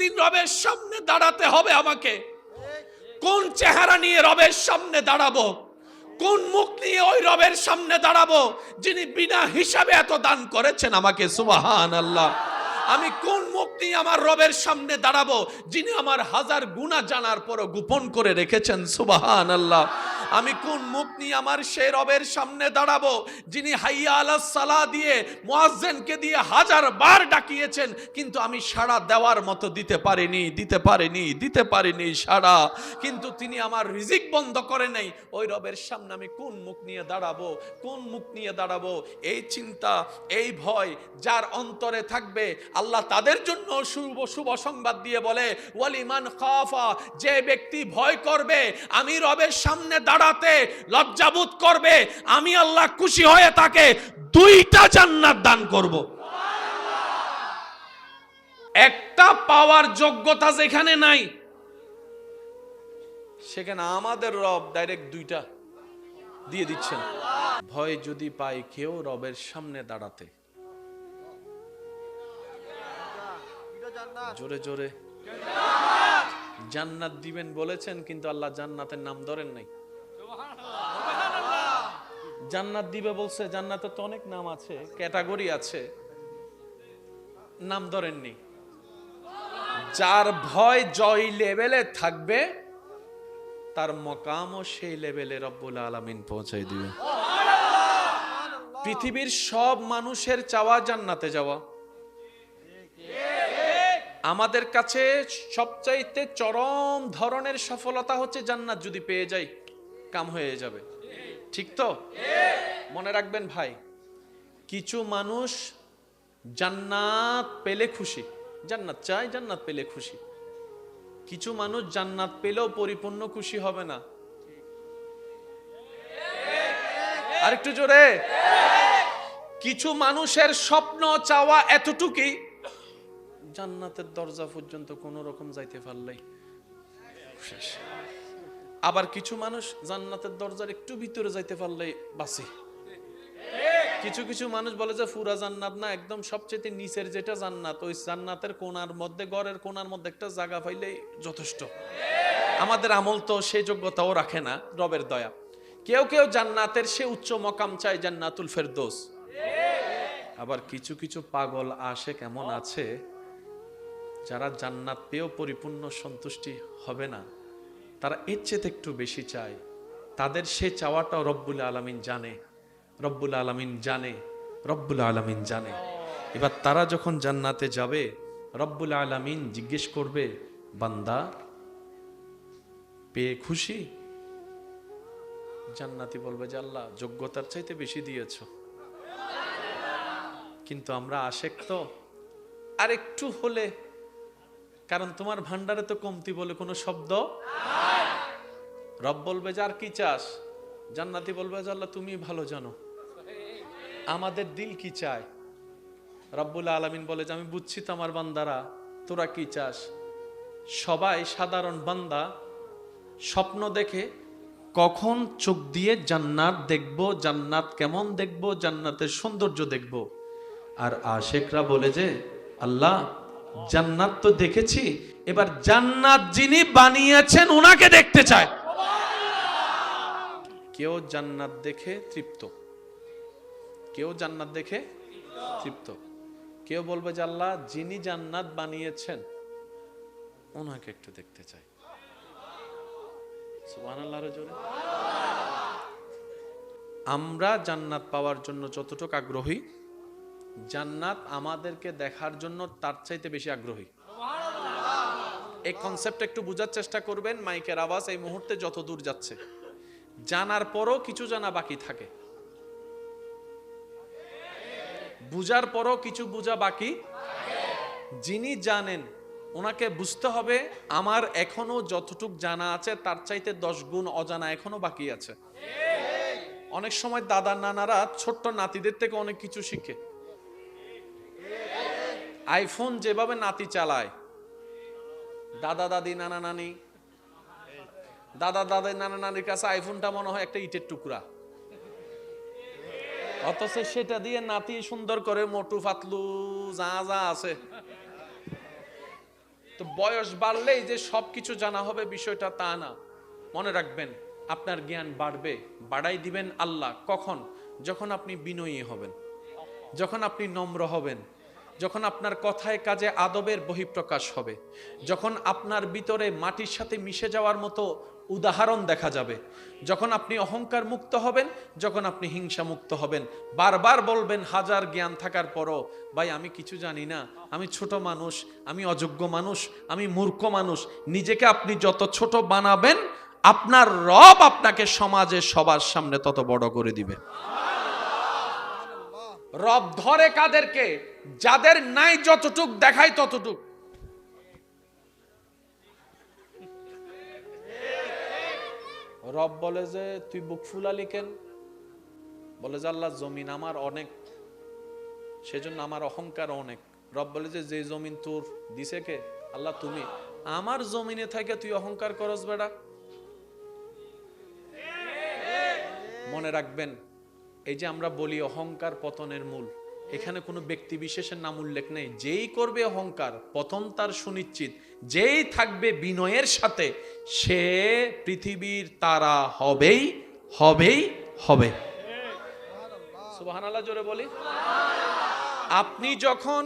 একদিন রবের সামনে দাঁড়াতে হবে আমাকে। কোন চেহারা নিয়ে রবের সামনে দাঁড়াবো? কোন মুখ নিয়ে ওই রবের সামনে দাঁড়াবো যিনি বিনা হিসাবে এত দান করেছেন আমাকে? সুবহানাল্লাহ। আমি কোন মুখ নিয়ে আমার রবের সামনে দাঁড়াবো যিনি আমার হাজার গুনাহ জানার পরও গোপন করে রেখেছেন? সুবহানাল্লাহ। আমি কোন মুখ নিয়ে আমার সেই রবের সামনে দাঁড়াবো যিনি হাইয়া আলাস সালাহ দিয়ে মুয়াজ্জিনকে দিয়ে হাজার বার ডাকিয়েছেন, কিন্তু আমি সাড়া দেওয়ার মতো দিতে পারিনি সাড়া, কিন্তু তিনি আমার রিজিক বন্ধ করে নাই। ওই রবের সামনে আমি কোন মুখ নিয়ে দাঁড়াবো? এই চিন্তা, এই ভয় যার অন্তরে থাকবে, আল্লাহ তাদের জন্য শুভ সংবাদ দিয়ে বলে, ওয়ালিমান খাফা, যে ব্যক্তি ভয় করবে আমি রবের সামনে দাঁড়াতে, লজ্জাবোধ করবে, আমি আল্লাহ খুশি হয়ে তাকে 2টা জান্নাত দান করব। একটা পাওয়ার যোগ্যতা যেখানে নাই, সেখানে আমাদের রব ডাইরেক্ট 2টা দিয়ে দিচ্ছেন। ভয় যদি পায় কেউ রবের সামনে দাঁড়াতে, জোরে জোরে জান্নাত দিবেন বলেছেন, কিন্তু আল্লাহ জান্নাতের নাম ধরেন নাই। জান্নাত দিবে বলছে, জান্নাতের তো অনেক নাম আছে, ক্যাটাগরি আছে, নাম ধরেননি। যার ভয় জয় লেভেলে থাকবে তার মকামও সেই লেভেলে রব্বুল আলামিন পৌঁছাই দিবে। পৃথিবীর সব মানুষের চাওয়া জান্নাতে যাওয়া, আমাদের কাছে সবচাইতে চরম ধরনের সফলতা হচ্ছে জান্নাত যদি পেয়ে যাই, কাম হয়ে যাবে। ঠিক তো? মনে রাখবেন ভাই, কিছু মানুষ জান্নাত পেলে খুশি, জান্নাত চাই, জান্নাত পেলে খুশি। কিছু মানুষ জান্নাত পেলেও পরিপূর্ণ খুশি হবে না। আরেকটু জোরে। কিছু মানুষের স্বপ্ন চাওয়া এতটুকুই, জান্নাতের দরজা পর্যন্ত কোন রকম যাইতে পারলেই শেষ। আবার কিছু মানুষ জান্নাতের দরজার একটু ভিতরে যাইতে পারলেই বাঁচে। কিছু মানুষ বলে যে পুরা জান্নাত না, একদম সবচেয়ে নিচের যেটা জান্নাত, ওই জান্নাতের কোণার মধ্যে, ঘরের কোণার মধ্যে একটা জায়গা পাইলেই যথেষ্ট। আমাদের আমল তো সেই যোগ্যতাও রাখে না, রবের দয়া। কেউ জান্নাতের সে উচ্চ মকাম চায়, জান্নাতুল ফেরদৌস। আবার কিছু পাগল আশেক এমন আছে যারা জান্নাত পেয়েও পরিপূর্ণ সন্তুষ্টি হবে না, তারা এর চেয়ে একটু বেশি চায়। তাদের সে চাওয়াটাও রব্বুল আলামিন জানে। এবার তারা যখন জান্নাতে যাবে, রব্বুল আলামিন জিজ্ঞেস করবে, বান্দা পেয়ে খুশি? জান্নাতি বলবে যে আল্লাহ যোগ্যতার চাইতে বেশি দিয়েছ, কিন্তু আমরা আশেক তো, আর একটু হলে, কারণ তোমার ভান্ডারে তো কমতি বলে কোনো শব্দ। রব বলবে যে আর কি চাস? জান্নাতি বলবে যে আল্লাহ তুমি ভালো জানো আমাদের দিল কি চায়। রব্বুল আলামিন বলে যে আমি বুঝছি তো আমার বান্দারা, তোরা কি চাস। সবাই সাধারণ বান্দা স্বপ্ন দেখে কখন চোখ দিয়ে জান্নাত দেখব, জান্নাত কেমন দেখব, জান্নাতের সৌন্দর্য দেখব। আর আশেকরা বলে যে আল্লাহ জান্নাত তো দেখেছি, এবার জান্নাত যিনি বানিয়েছেন ওনাকে দেখতে চায়। কেউ জান্নাত দেখে তৃপ্ত, কেউ বলবে যে আল্লাহ যিনি জান্নাত বানিয়েছেন ওনাকে একটু দেখতে চাই। সুবহানাল্লাহর জোরে। আমরা জান্নাত পাওয়ার জন্য যতটুকু আগ্রহী, জান্নাত আমাদেরকে দেখার জন্য তার চাইতে বেশি আগ্রহী। এই কনসেপ্ট একটু বোঝার চেষ্টা করবেন। মাইকের আওয়াজ এই মুহূর্তে যত দূর যাচ্ছে, জানার পরও কিছু জানা বাকি থাকে, বুঝার পরও কিছু বুঝা বাকি। যিনি জানেন ওনাকে বুঝতে হবে আমার এখনো যতটুক জানা আছে তার চাইতে 10 গুণ অজানা এখনো বাকি আছে। অনেক সময় দাদা নানারা ছোট্ট নাতিদের থেকে অনেক কিছু শিখে। আইফোন যেভাবে নাতি চালায়, দাদা দাদি নানা নানির কাছে আইফোনটা মনে হয় একটা ইটের টুকরা, অথচ সেটা দিয়ে নাতি সুন্দর করে মোটু পাতলু যা আছে তো বয়স বাড়লেই যে সবকিছু জানা হবে বিষয়টা তা না। মনে রাখবেন, আপনার জ্ঞান বাড়বে, বাড়াই দিবেন আল্লাহ। কখন? যখন আপনি বিনয়ী হবেন, যখন আপনি নম্র হবেন, যখন আপনার কথায় কাজে আদবের বহিঃপ্রকাশ হবে, যখন আপনার ভিতরে মাটির সাথে মিশে যাওয়ার মতো উদাহরণ দেখা যাবে, যখন আপনি অহংকার মুক্ত হবেন, যখন আপনি হিংসা মুক্ত হবেন। বারবার বলবেন হাজার জ্ঞান থাকার পরও, ভাই আমি কিছু জানি না, আমি ছোট মানুষ, আমি অযোগ্য মানুষ, আমি মূর্খ মানুষ। নিজেকে আপনি যত ছোট বানাবেন, আপনার রব আপনাকে সমাজে সবার সামনে তত বড় করে দিবে। রব ধরে কাদেরকে? যাদের নাই যতটুক দেখায় ততটুক। রব বলে যে তুই বুক ফুলালি কেন? বলে যে আল্লাহ জমিন আমার অনেক, সেজন্য আমার অহংকার অনেক। রব বলে যে যে জমিন তোর দিছে কে? আল্লাহ তুমি। আমার জমিনে থেকে তুই অহংকার করস বেটা? মনে রাখবেন, এই যে আমরা বলি অহংকার পতনের মূল, এখানে কোনো ব্যক্তি বিশেষের নাম উল্লেখ নেই। যেই করবে অহংকার, পতন তার সুনিশ্চিত। যেই থাকবে বিনয়ের সাথে, সে পৃথিবীর তারা হবেই হবেই হবে। সুবহানাল্লাহ জোরে বলি। আপনি যখন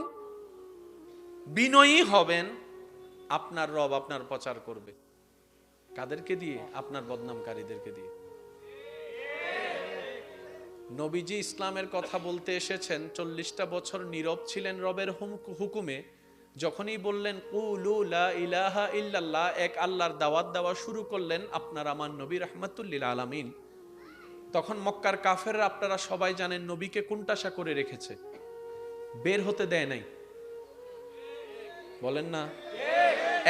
বিনয়ী হবেন, আপনার রব আপনার প্রচার করবে। কাদেরকে দিয়ে? আপনার বদনামকারীদেরকে দিয়ে। নবীজি ইসলামের কথা বলতে এসেছেন, 40টা বছর নীরব ছিলেন রবের হুকুমে। যখনই বললেন কুলু লা ইলাহা ইল্লাল্লাহ, এক আল্লাহর দাওয়াত দেওয়া শুরু করলেন, আপনার আমার নবী রাহমাতুল লিল আলামিন, তখন মক্কার কাফেররা, আপনারা সবাই জানেন, নবীকে কুণ্ঠাসা করে রেখেছে, বের হতে দেয় নাই। বলেন না?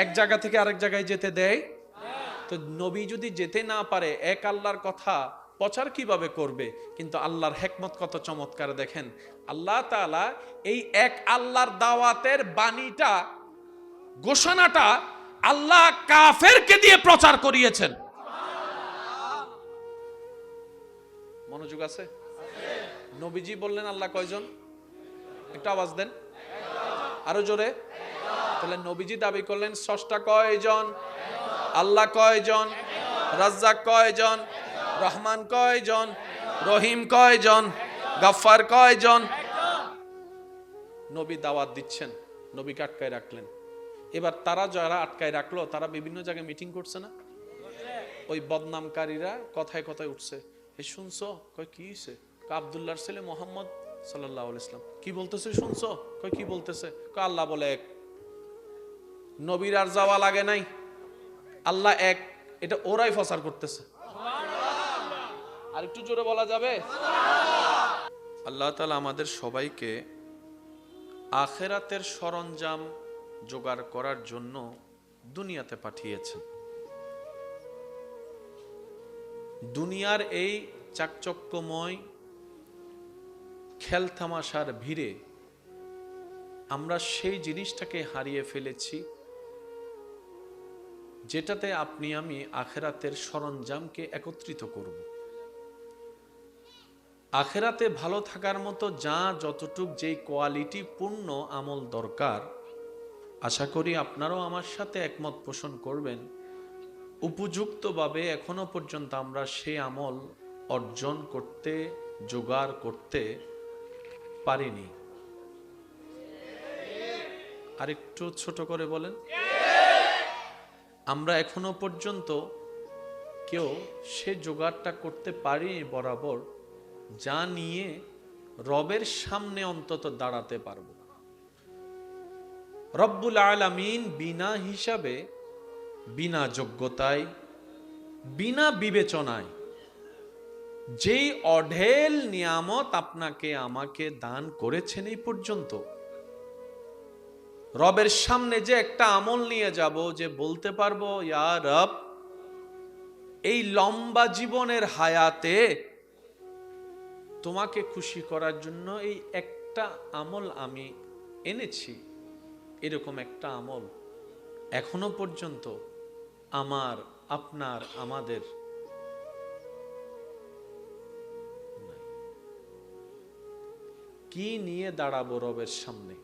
এক জায়গা থেকে আরেক জায়গায় যেতে দেয়? তো নবী যদি যেতে না পারে, এক আল্লাহর কথা প্রচার কিভাবে করবে? কিন্তু আল্লাহর হেকমত কত চমৎকার দেখেন। আল্লাহ তাআলা এই এক আল্লাহর দাওয়াতের বাণীটা, ঘোষণাটা আল্লাহ কাফেরকে দিয়ে প্রচার করিয়েছেন। মনোযোগ আছে? নবীজি বললেন আল্লাহ কয়জন? একটা আওয়াজ দেন, আরো জোরে। তাহলে নবীজি দাবি করলেন স্রষ্টা কয়জন? আল্লাহ কয়জন? রাজ্জাক কয়জন? রহমান কয়জন? রহিম কয়জন? গাফফার কয়জন? নবী দাওয়াত দিচ্ছেন, নবীকে আটকায় রাখলেন। এবার তারা যারা আটকায় রাখলো, তারা বিভিন্ন জায়গায় মিটিং করছে না? ওই বদনামকারীরা কথায় কথায় উঠছে, এ শুনছো? কয় কি হইছে? আব্দুল্লাহর ছেলে মোহাম্মদ সাল্লাল্লাহু আলাইহি ওয়াসাল্লাম কি বলতেছে শুনছো? কয় কি বলতেছে? কয় আল্লাহ বলে এক। নবীর আর যাওয়া লাগে নাই, আল্লাহ এক, এটা ওরাই প্রচার করতেছে। আর একটু জোরে বলা যাবে? আল্লাহ তাআলা আমাদের সবাইকে আখিরাতের সরঞ্জাম জোগাড় করার জন্য দুনিয়াতে পাঠিয়েছেন। দুনিয়ার এই চাকচক্যময় খেলতামাশার ভিড়ে আমরা সেই জিনিসটাকে হারিয়ে ফেলেছি, যেটাতে আপনি আমি আখিরাতের সরঞ্জামকে একত্রিত করব। আখিরাতে ভালো থাকার মতো যা যতটুক যেই কোয়ালিটি পূর্ণ আমল দরকার, আশা করি আপনারাও আমার সাথে একমত পোষণ করবেন, উপযুক্তভাবে এখনো পর্যন্ত আমরা সেই আমল অর্জন করতে, জোগাড় করতে পারিনি। আরেকটু ছোট করে বলেন, আমরা এখনো পর্যন্ত কেউ সে জোগাড়টা করতে পারিনি বরাবর, যা নিয়ে রবের সামনে অন্তত দাঁড়াতে পারবো। রব্বুল আলামিন বিনা হিসাবে, বিনা যোগ্যতায়, বিনা বিবেচনায় যেই অঢেল নিয়ামত আপনাকে আমাকে দান করেছেন, এই পর্যন্ত রবের সামনে যে একটা আমল নিয়ে যাব, যে বলতে পারবো ইয়া রব, এই লম্বা জীবনের হায়াতে তোমাকে খুশি করার জন্য এই একটা আমল আমি এনেছি, এরকম একটা আমল এখনো পর্যন্ত আমার, আপনার, আমাদের কি নিয়ে দাঁড়াবো রবের সামনে?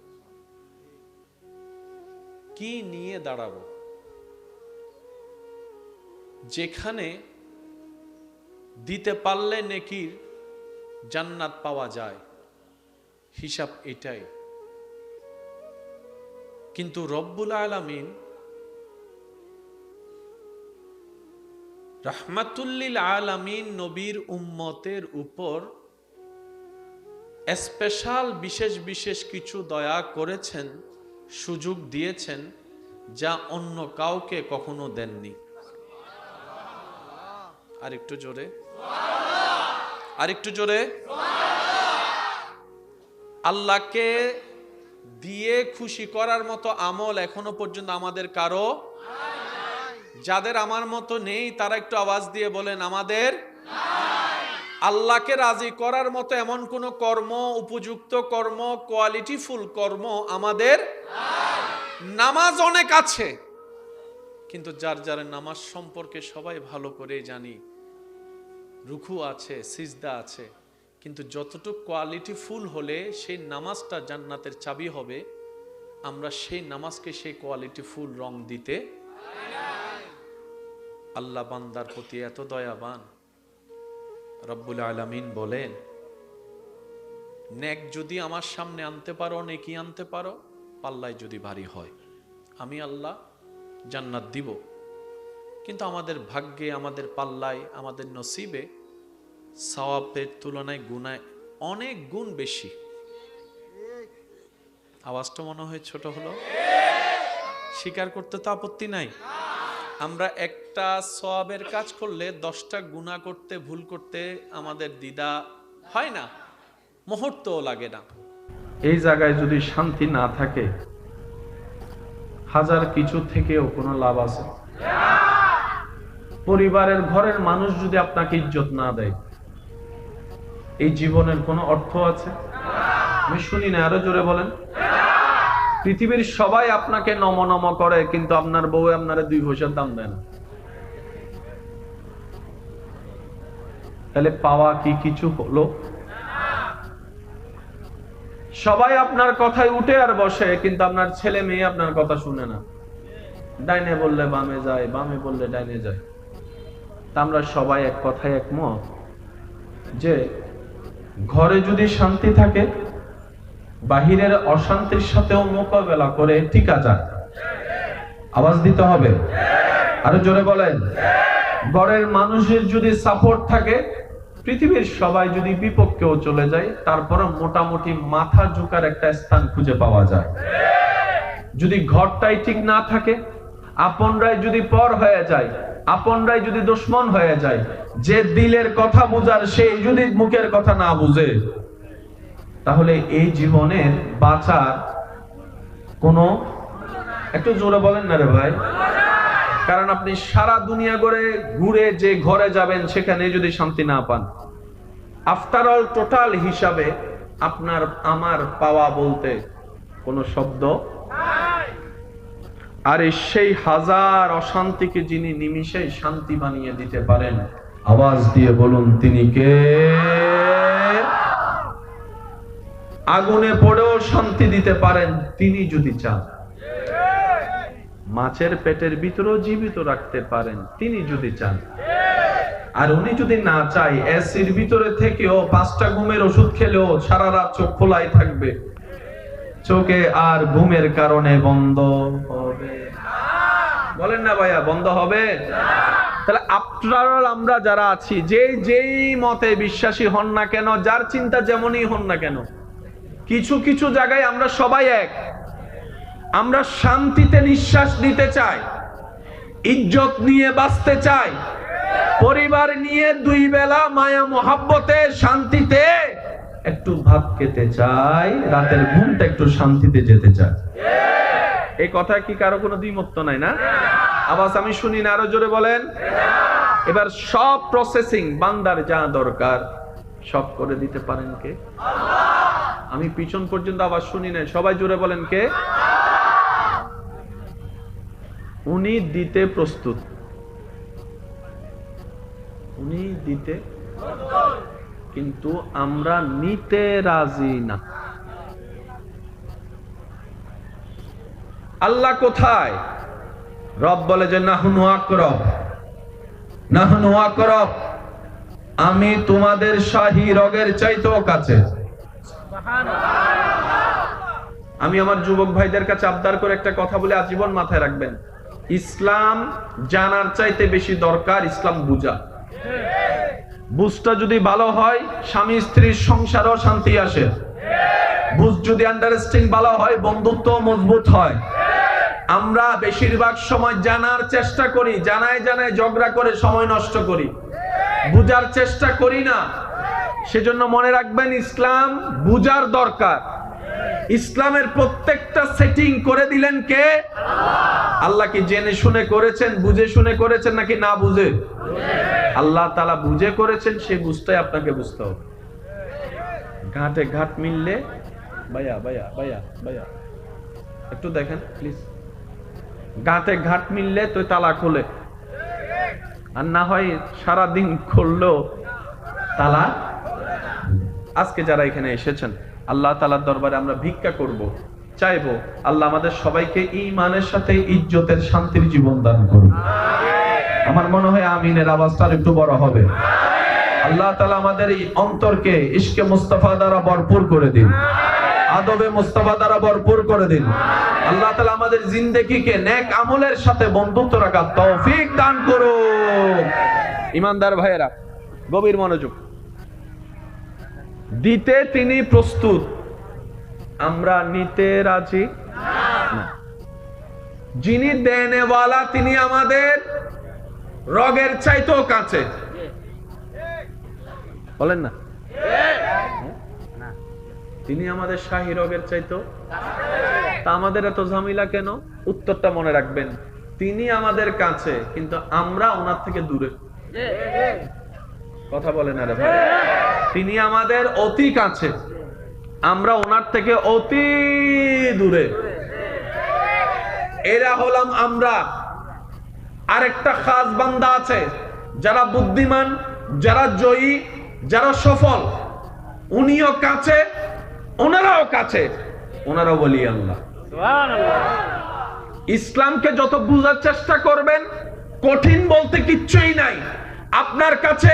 কি নিয়ে দাঁড়াবো? যেখানে দিতে পারলে নেকির জান্নাত পাওয়া যায়, হিসাব এটাই। কিন্তু রব্বুল আলামিন রাহমাতুল্লিল আলামিন নবীর উম্মতের উপর স্পেশাল বিশেষ বিশেষ কিছু দয়া করেছেন, সুযোগ দিয়েছেন, যা অন্য কাউকে কখনো দেননি। আরেকটু জোরে, আরেকটু জোরে। আল্লাহকে দিয়ে খুশি করার মতো আমল এখনো পর্যন্ত আমাদের কারো, যাদের আমার মতো নেই তারা একটু আওয়াজ দিয়ে বলেন আমাদের। আল্লাহকে রাজি করার মতো এমন কোন কর্ম, উপযুক্ত কর্ম, কোয়ালিটিফুল কর্ম আমাদের। নামাজ অনেক আছে, কিন্তু যার যার নামাজ সম্পর্কে সবাই ভালো করে জানি, রুকু আছে, সিজদা আছে, কিন্তু যতটুকু কোয়ালিটিফুল হলে সেই নামাজটা জান্নাতের চাবি হবে, আমরা সেই নামাজকে সেই কোয়ালিটিফুল রং দিতে। আল্লাহ বান্দার প্রতি এত দয়াবান, রব্বুল আলামিন বলেন, নেক যদি আমার সামনে আনতে পারো, নেকি আনতে পারো, পাল্লায় যদি ভারী হয়, আমি আল্লাহ জান্নাত দিব। কিন্তু আমাদের ভাগ্যে, আমাদের পাল্লায়, আমাদের নসিবে সওয়াবের তুলনায় গুনাহ অনেক গুণ বেশি। আওয়াজটা মনে হয় ছোট হলো, স্বীকার করতে তো আপত্তি নাই। আমরা একটা সওয়াবের কাজ করলে 10টা গুনাহ করতে, ভুল করতে আমাদের দ্বিধা হয় না, মুহূর্তও লাগে না। এই জায়গায় যদি শান্তি না থাকে, হাজার কিছু থেকেও কোনো লাভ আছে? পরিবারের ঘরের মানুষ যদি আপনাকে ইজ্জত না দেয়, এই জীবনের কোনো অর্থ আছে? আমি শুনি না, আরো জোরে বলেন। পৃথিবীর সবাই আপনাকে নম নম করে, কিন্তু আপনার বউ আপনারা 2 পয়সার দাম দেয় না। তাহলে পাওয়া কি কিছু হলো? সবাই আপনার কথায় উঠে আর বসে, কিন্তু আপনার ছেলে মেয়ে আপনার কথা শুনে না। ডাইনে বললে বামে যায়, বামে বললে ডাইনে যায়। তা আমরা সবাই এক কথায় একমত যে ঘরে যদি শান্তি থাকে, বাহিরের অশান্তির সাথেও মোকাবেলা করে টিকা যায়। আওয়াজ দিতে হবে, আরো জোরে বলেন। ঘরের মানুষের যদি সাপোর্ট থাকে, পৃথিবীর সবাই যদি বিপক্ষেও চলে যায়, তারপরে মোটামুটি মাথা ঝুঁকার একটা স্থান খুঁজে পাওয়া যায়। যদি ঘরটাই ঠিক না থাকে, আপনরাই যদি পর হয়ে যায়, আপনরাই যদি দুশমন হয়ে যায়, যে দিলের কথা বুঝার সেই যদি মুখের কথা না বুঝে, তাহলে এই জীবনের বাঁচার কোনো, একটু জোরে বলেন না রে ভাই। কারণ আপনি সারা দুনিয়া ঘুরে যে ঘরে যাবেন, সেখানে যদি শান্তি না পান, আফটার অল টোটাল হিসাবে আপনার আমার পাওয়া বলতে কোনো শব্দ। আর সেই হাজার অশান্তিকে যিনি নিমিষেই শান্তি বানিয়ে দিতে পারেন, আওয়াজ দিয়ে বলুন তিনি কে? আগুনে পড়েও শান্তি দিতে পারেন তিনি যদি চান। মাছের পেটের ভিতরেও জীবিত রাখতে পারেন তিনি যদি চান। আর উনি যদি না চাই, এসির ভিতরে থেকেও 5টা ঘুমের ওষুধ খেলেও সারা রাত চোখ খোলাই থাকবে, চোখে আর ঘুমের কারণে বন্ধ হবে? বলেন না ভাইয়া, বন্ধ হবে? তাহলে আফটার অল আমরা যারা আছি, যেই মতে বিশ্বাসী হন না কেন, যার চিন্তা যেমনই হন না কেন, কিছু কিছু জায়গায় আমরা সবাই এক। আমরা শান্তিতে নিঃশ্বাস নিতে চাই, ইজ্জত নিয়ে বাঁচতে চাই, পরিবার নিয়ে 2 বেলা মায়া মোহাব্বতে শান্তিতে একটু ভাত খেতে চাই, রাতের ঘুমটা একটু শান্তিতে যেতে চাই। এই কথা কি কারো কোনো দ্বিমত নাই না? আওয়াজ আমি শুনি না, আরো জোরে বলেন। এবার সব প্রসেসিং বান্দার যা দরকার সব করে দিতে পারেন কে? আমি পিছন পর্যন্ত আওয়াজ শুনি না, সবাই জোরে বলেন কে? উনি দিতে প্রস্তুত, উনি দিতে, কিন্তু আমরা নিতে রাজি না। আল্লাহ কোথায়? রব বলে যে নাহনু আকরাব, নাহনু আকরাব, আমি তোমাদের শাহী রগের চাইতেও কাছে। আমি আমার যুবক ভাইদের কাছে আবদার করে একটা কথা বলে আজীবন মাথায় রাখবেন, ইসলাম জানার চাইতে বেশি দরকার ইসলাম বুঝা। বুঝটা যদি ভালো হয়, স্বামী স্ত্রীর সংসারও শান্তি আসে। বুঝ যদি আন্ডারস্ট্যান্ডিং ভালো হয়, বন্ধুত্ব মজবুত হয়। আমরা বেশিরভাগ সময় জানার চেষ্টা করি, জানায় জানায় ঝগড়া করে সময় নষ্ট করি, বুঝার চেষ্টা করি না। সেজন্য মনে রাখবেন, ইসলাম বুঝার দরকার। ইসলামের প্রত্যেকটা সেটিং করে দিলেন কে? আল্লাহ। কি জেনে শুনে করেছেন, বুঝে শুনে করেছেন নাকি না বুঝে? আল্লাহ তাআলা বুঝে করেছেন, সেই বুঝটাই আপনাকে বুঝতে হবে। ঘাটে ঘাট মিললে, ভাইয়া ভাইয়া ভাইয়া ভাইয়া একটু দেখেন প্লিজ, ঘাটে ঘাট মিললে তো তালা খোলে, আর না হয় সারাদিন খুললেও তালা। আজকে যারা এখানে এসেছেন, আল্লাহ তাআলার দরবারে আমরা ভিক্ষা করব, চাইবো আল্লাহ আমাদের সবাইকে ঈমানের সাথে ইজ্জতের শান্তির জীবন দান করুন। আমার মনে হয় আমিনের আওয়াজটা একটু বড় হবে। আল্লাহ তাআলা আমাদের এই অন্তরকে ইশকে মুস্তাফা দ্বারা ভরপুর করে দিন, আদবে মুস্তাফা দ্বারা ভরপুর করে দিন। আল্লাহ তাআলা আমাদের জিন্দেগিকে নেক আমলের সাথে বন্ধুত্ব রাখার তৌফিক দান করুন। ঈমানদার ভাইয়েরা, গভীর মনোযোগ। দিতে তিনি প্রস্তুত, আমরা নিতে রাজি না। যিনি দেনেওয়ালা তিনি আমাদের রগের চাইতেও কাছে, বলেন না? তিনি আমাদের শাহী রগের চাইতেও। তা আমাদের এত ঝামেলা কেন? উত্তরটা মনে রাখবেন, তিনি আমাদের কাছে কিন্তু আমরা ওনার থেকে দূরে। কথা বলেন আরে ভাই, তিনি আমাদের অতি কাছে, আমরা ওনার থেকে অতি দূরে। এরা হলাম আমরা। আরেকটা খাস বান্দা আছে, যারা বুদ্ধিমান, যারা জয়ী, যারা সফল, উনিও কাছে, ওনারাও কাছে, ওনারাও বলি আল্লাহ। ইসলামকে যত বুঝার চেষ্টা করবেন, কঠিন বলতে কিচ্ছুই নাই। আপনার কাছে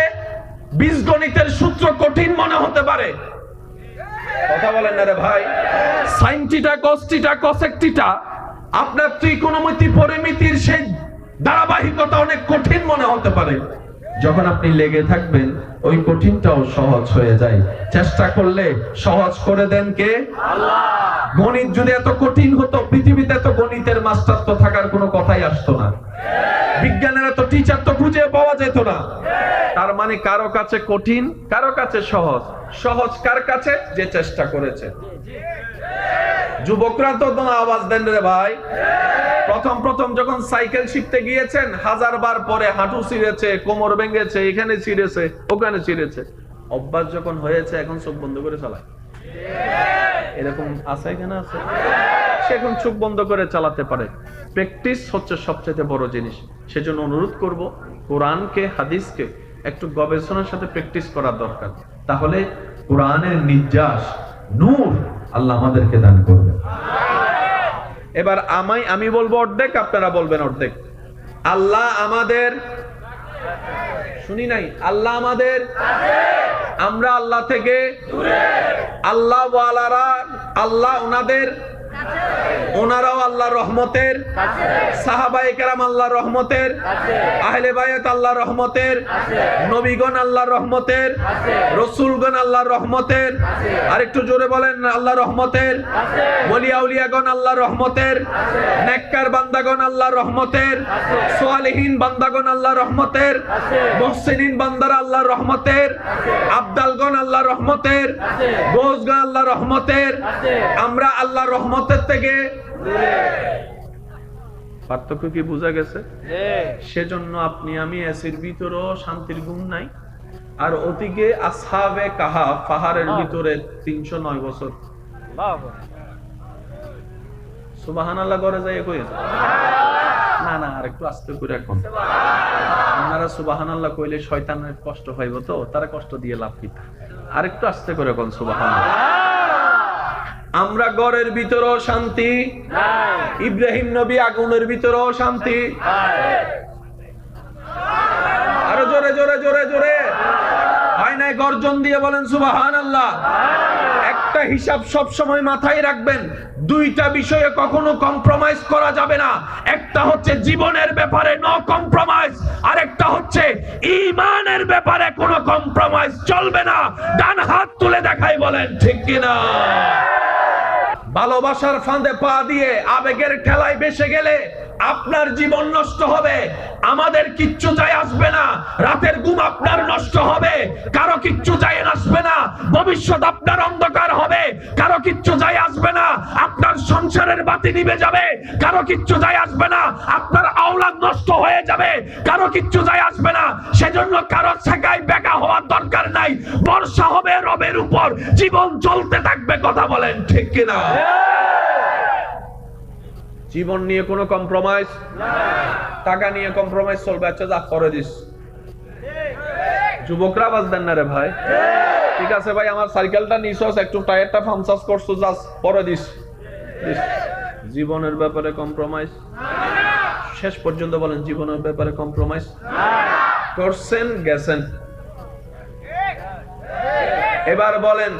বীজগণিতের সূত্র কঠিন মনে হতে পারে, কথা বলেন না রে ভাই। Sine theta, cos theta, cosec theta, আপনার ত্রিকোণমিতি পরিমিতির সেই ধারাবাহিকতা অনেক কঠিন মনে হতে পারে। যখন আপনি লেগে থাকবেন, ওই কঠিনটাও সহজ হয়ে যায়। চেষ্টা করলে সহজ করে দেন কে? আল্লাহ। গণিত যদি এত কঠিন হতো, পৃথিবীতে এত গণিতের মাস্টার তো থাকার কোনো কথাই আসতো না। বিজ্ঞানের এত টিচার তো খুঁজে পাওয়া যেত না। তার মানে কারো কাছে কঠিন, কারো কাছে সহজ। সহজ কার কাছে? যে চেষ্টা করেছে। যুবকরা তো আওয়াজ দেন রে ভাই। প্রথম প্রথম যখন সাইকেল শিখতে গিয়েছেন, 1000 বার পরে হাঁটু ছিঁড়েছে, কোমর ভেঙেছে, এখানে ছিঁড়েছে, ওখানে ছিঁড়েছে। অভ্যাস যখন হয়েছে, এখন চোখ বন্ধ করে চালায়। এরকম আছে, এখানে আছে। সে এখন চোখ বন্ধ করে চালাতে পারে। প্র্যাকটিস হচ্ছে সবচেয়ে বড় জিনিস। সেজন্য অনুরোধ করব, কোরআনকে, হাদিসকে একটু গবেষণার সাথে প্র্যাকটিস করা দরকার। তাহলে কোরআনের নির্যাস, নূর আল্লাহ আমাদেরকে দান করবে। এবার আমি বলবো অর্ধেক, আপনারা বলবেন অর্ধেক। আল্লাহ আমাদের, শুনি নাই, আল্লাহ আমাদের, আমরা আল্লাহ থেকে দূরে। আল্লাহ ওয়ালারা, আল্লাহ ওনাদের, ওনারাও আল্লাহর রহমতের, সাহাবায়ে কেরাম আল্লাহর রহমতের, আহলে বায়াত আল্লাহর রহমতের, নবীগণ আল্লাহর রহমতের, রাসূলগণ আল্লাহর রহমতের। আরেকটু জোরে বলেন, আল্লাহর রহমতের। ওলি আউলিয়াগণ আল্লাহর রহমতের, নেককার বান্দাগণ আল্লাহর রহমতের, সালেহীন বান্দাগণ আল্লাহর রহমতের, মুহসিনিন বান্দারা আল্লাহর রহমতের, আবদালগণ আল্লাহর রহমতের, বোঝগণ আল্লাহর রহমতের। আমরা আল্লাহর রহমতের থেকে দূরে। পার্থক্য কি বোঝা গেছে? সেজন্য আপনি আমি এসির ভিতরেও শান্তির ঘুম নাই, আর ওদিকে আসহাবে কাহাফ পাহাড়ের ভিতরে 309 বছর। সুবহানাল্লাহ করে যায় কই? না না, আর একটু আস্তে করে এখন। আপনারা সুবহানাল্লাহ কইলে শয়তানের কষ্ট পাইবো, তো তারা কষ্ট দিয়ে লাভ কি? আর একটু আস্তে করে কোন সুবহানাল্লাহ। আমরা ঘরের ভিতরেও শান্তি, ইব্রাহিম নবী আগুনের ভিতরেও শান্তি। আরো জোরে জোরে জোরে জোরে হয় নাই গর্জন দিয়ে বলেন সুবহানাল্লাহ। একটা হিসাব সব সময় মাথায় রাখবেন, দুইটা বিষয়ে কখনো কম্প্রোমাইজ করা যাবে না। একটা হচ্ছে জীবনের ব্যাপারে নো কম্প্রোমাইজ, আর একটা হচ্ছে ঈমানের ব্যাপারে কোনো কম্প্রোমাইজ চলবে না। ডান হাত তুলে দেখাই বলেন ঠিক কিনা। ভালোবাসার ফাঁদে পা দিয়ে আবেগের ঠেলায় বেসে গেলে আপনার জীবন নষ্ট হবে, আমাদের কিচ্ছু যায় আসবে না। রাতের ঘুম আপনার নষ্ট হবে, কারো কিচ্ছু যায় আসবে না। ভবিষ্যৎ আপনার অন্ধকার হবে, কারো কিচ্ছু যায় আসবে না। আপনার সংসারের বাতি নিভে যাবে, কারো কিচ্ছু যায় আসবে না। আপনার আওলাদ নষ্ট হয়ে যাবে, কারো কিচ্ছু যায় আসবে না। সেজন্য কারো ছেকায় বেকা হওয়ার দরকার নাই। বর্ষা হবে রবের উপর, জীবন চলতে থাকবে। কথা বলেন ঠিক কিনা। জীবন নিয়ে কোনো কম্প্রোমাইজ, টাকা নিয়ে কম্প্রোমাইজ চলবে। আচ্ছা যা করে দিস, যুবকরা বাজ দেন না রে ভাই। ঠিক আছে ভাই, আমার সাইকেলটা নিছস, একটু টায়ারটা পাংচার করছো, যা পরে দিস। জীবনের ব্যাপারে কম্প্রোমাইজ শেষ পর্যন্ত বলেন, জীবনের ব্যাপারে কম্প্রোমাইজ করছেন গেছেন। এবার বলেন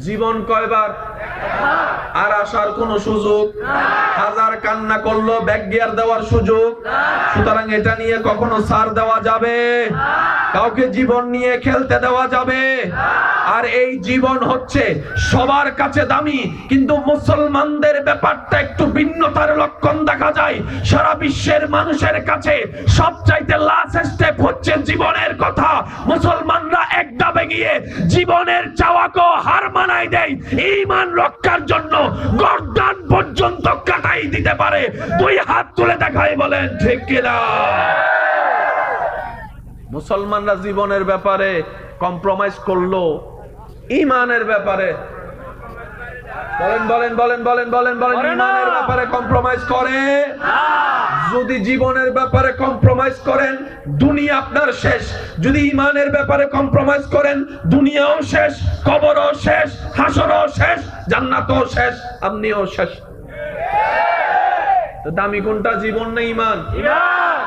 জীবন কয়বার, আর আসার কোন সুযোগ, হাজার কান্না করলো ব্যাক গিয়ার দেওয়ার সুযোগ। সুতরাং এটা নিয়ে কখনো ছাড় দেওয়া যাবে, কাউকে জীবন নিয়ে খেলতে দেওয়া যাবে। আর এই জীবন হচ্ছে সবার কাছে দামি, কিন্তু মুসলমানদের ব্যাপারটা একটু ভিন্নতার লক্ষণ দেখা যায়। সারা বিশ্বের মানুষের কাছে সবচাইতে লাস্ট স্টেপ হচ্ছে জীবনের কথা। মুসলমানরা এক ডাবে গিয়ে জীবনের চাওয়াকেও হার মানায় দেয়, ঈমান রক্ষার জন্য গর্দান পর্যন্ত কাটাই দিতে পারে। দুই হাত তুলে দেখাই বলেন ঠিক কিনা। মুসলমানরা জীবনের ব্যাপারে কম্প্রোমাইজ করলো, ঈমানের ব্যাপারে বলেন বলেন বলেন বলেন বলেন বলেন ঈমানের ব্যাপারে কম্প্রোমাইজ করে। যদি জীবনের ব্যাপারে কম্প্রোমাইজ করেন, দুনিয়া আপনার শেষ। যদি ঈমানের ব্যাপারে কম্প্রোমাইজ করেন, দুনিয়াও শেষ, কবরও শেষ, হাসরও শেষ, জান্নাতও শেষ, আপনিও শেষ। তো দামি কোনটা, জীবন না ঈমান?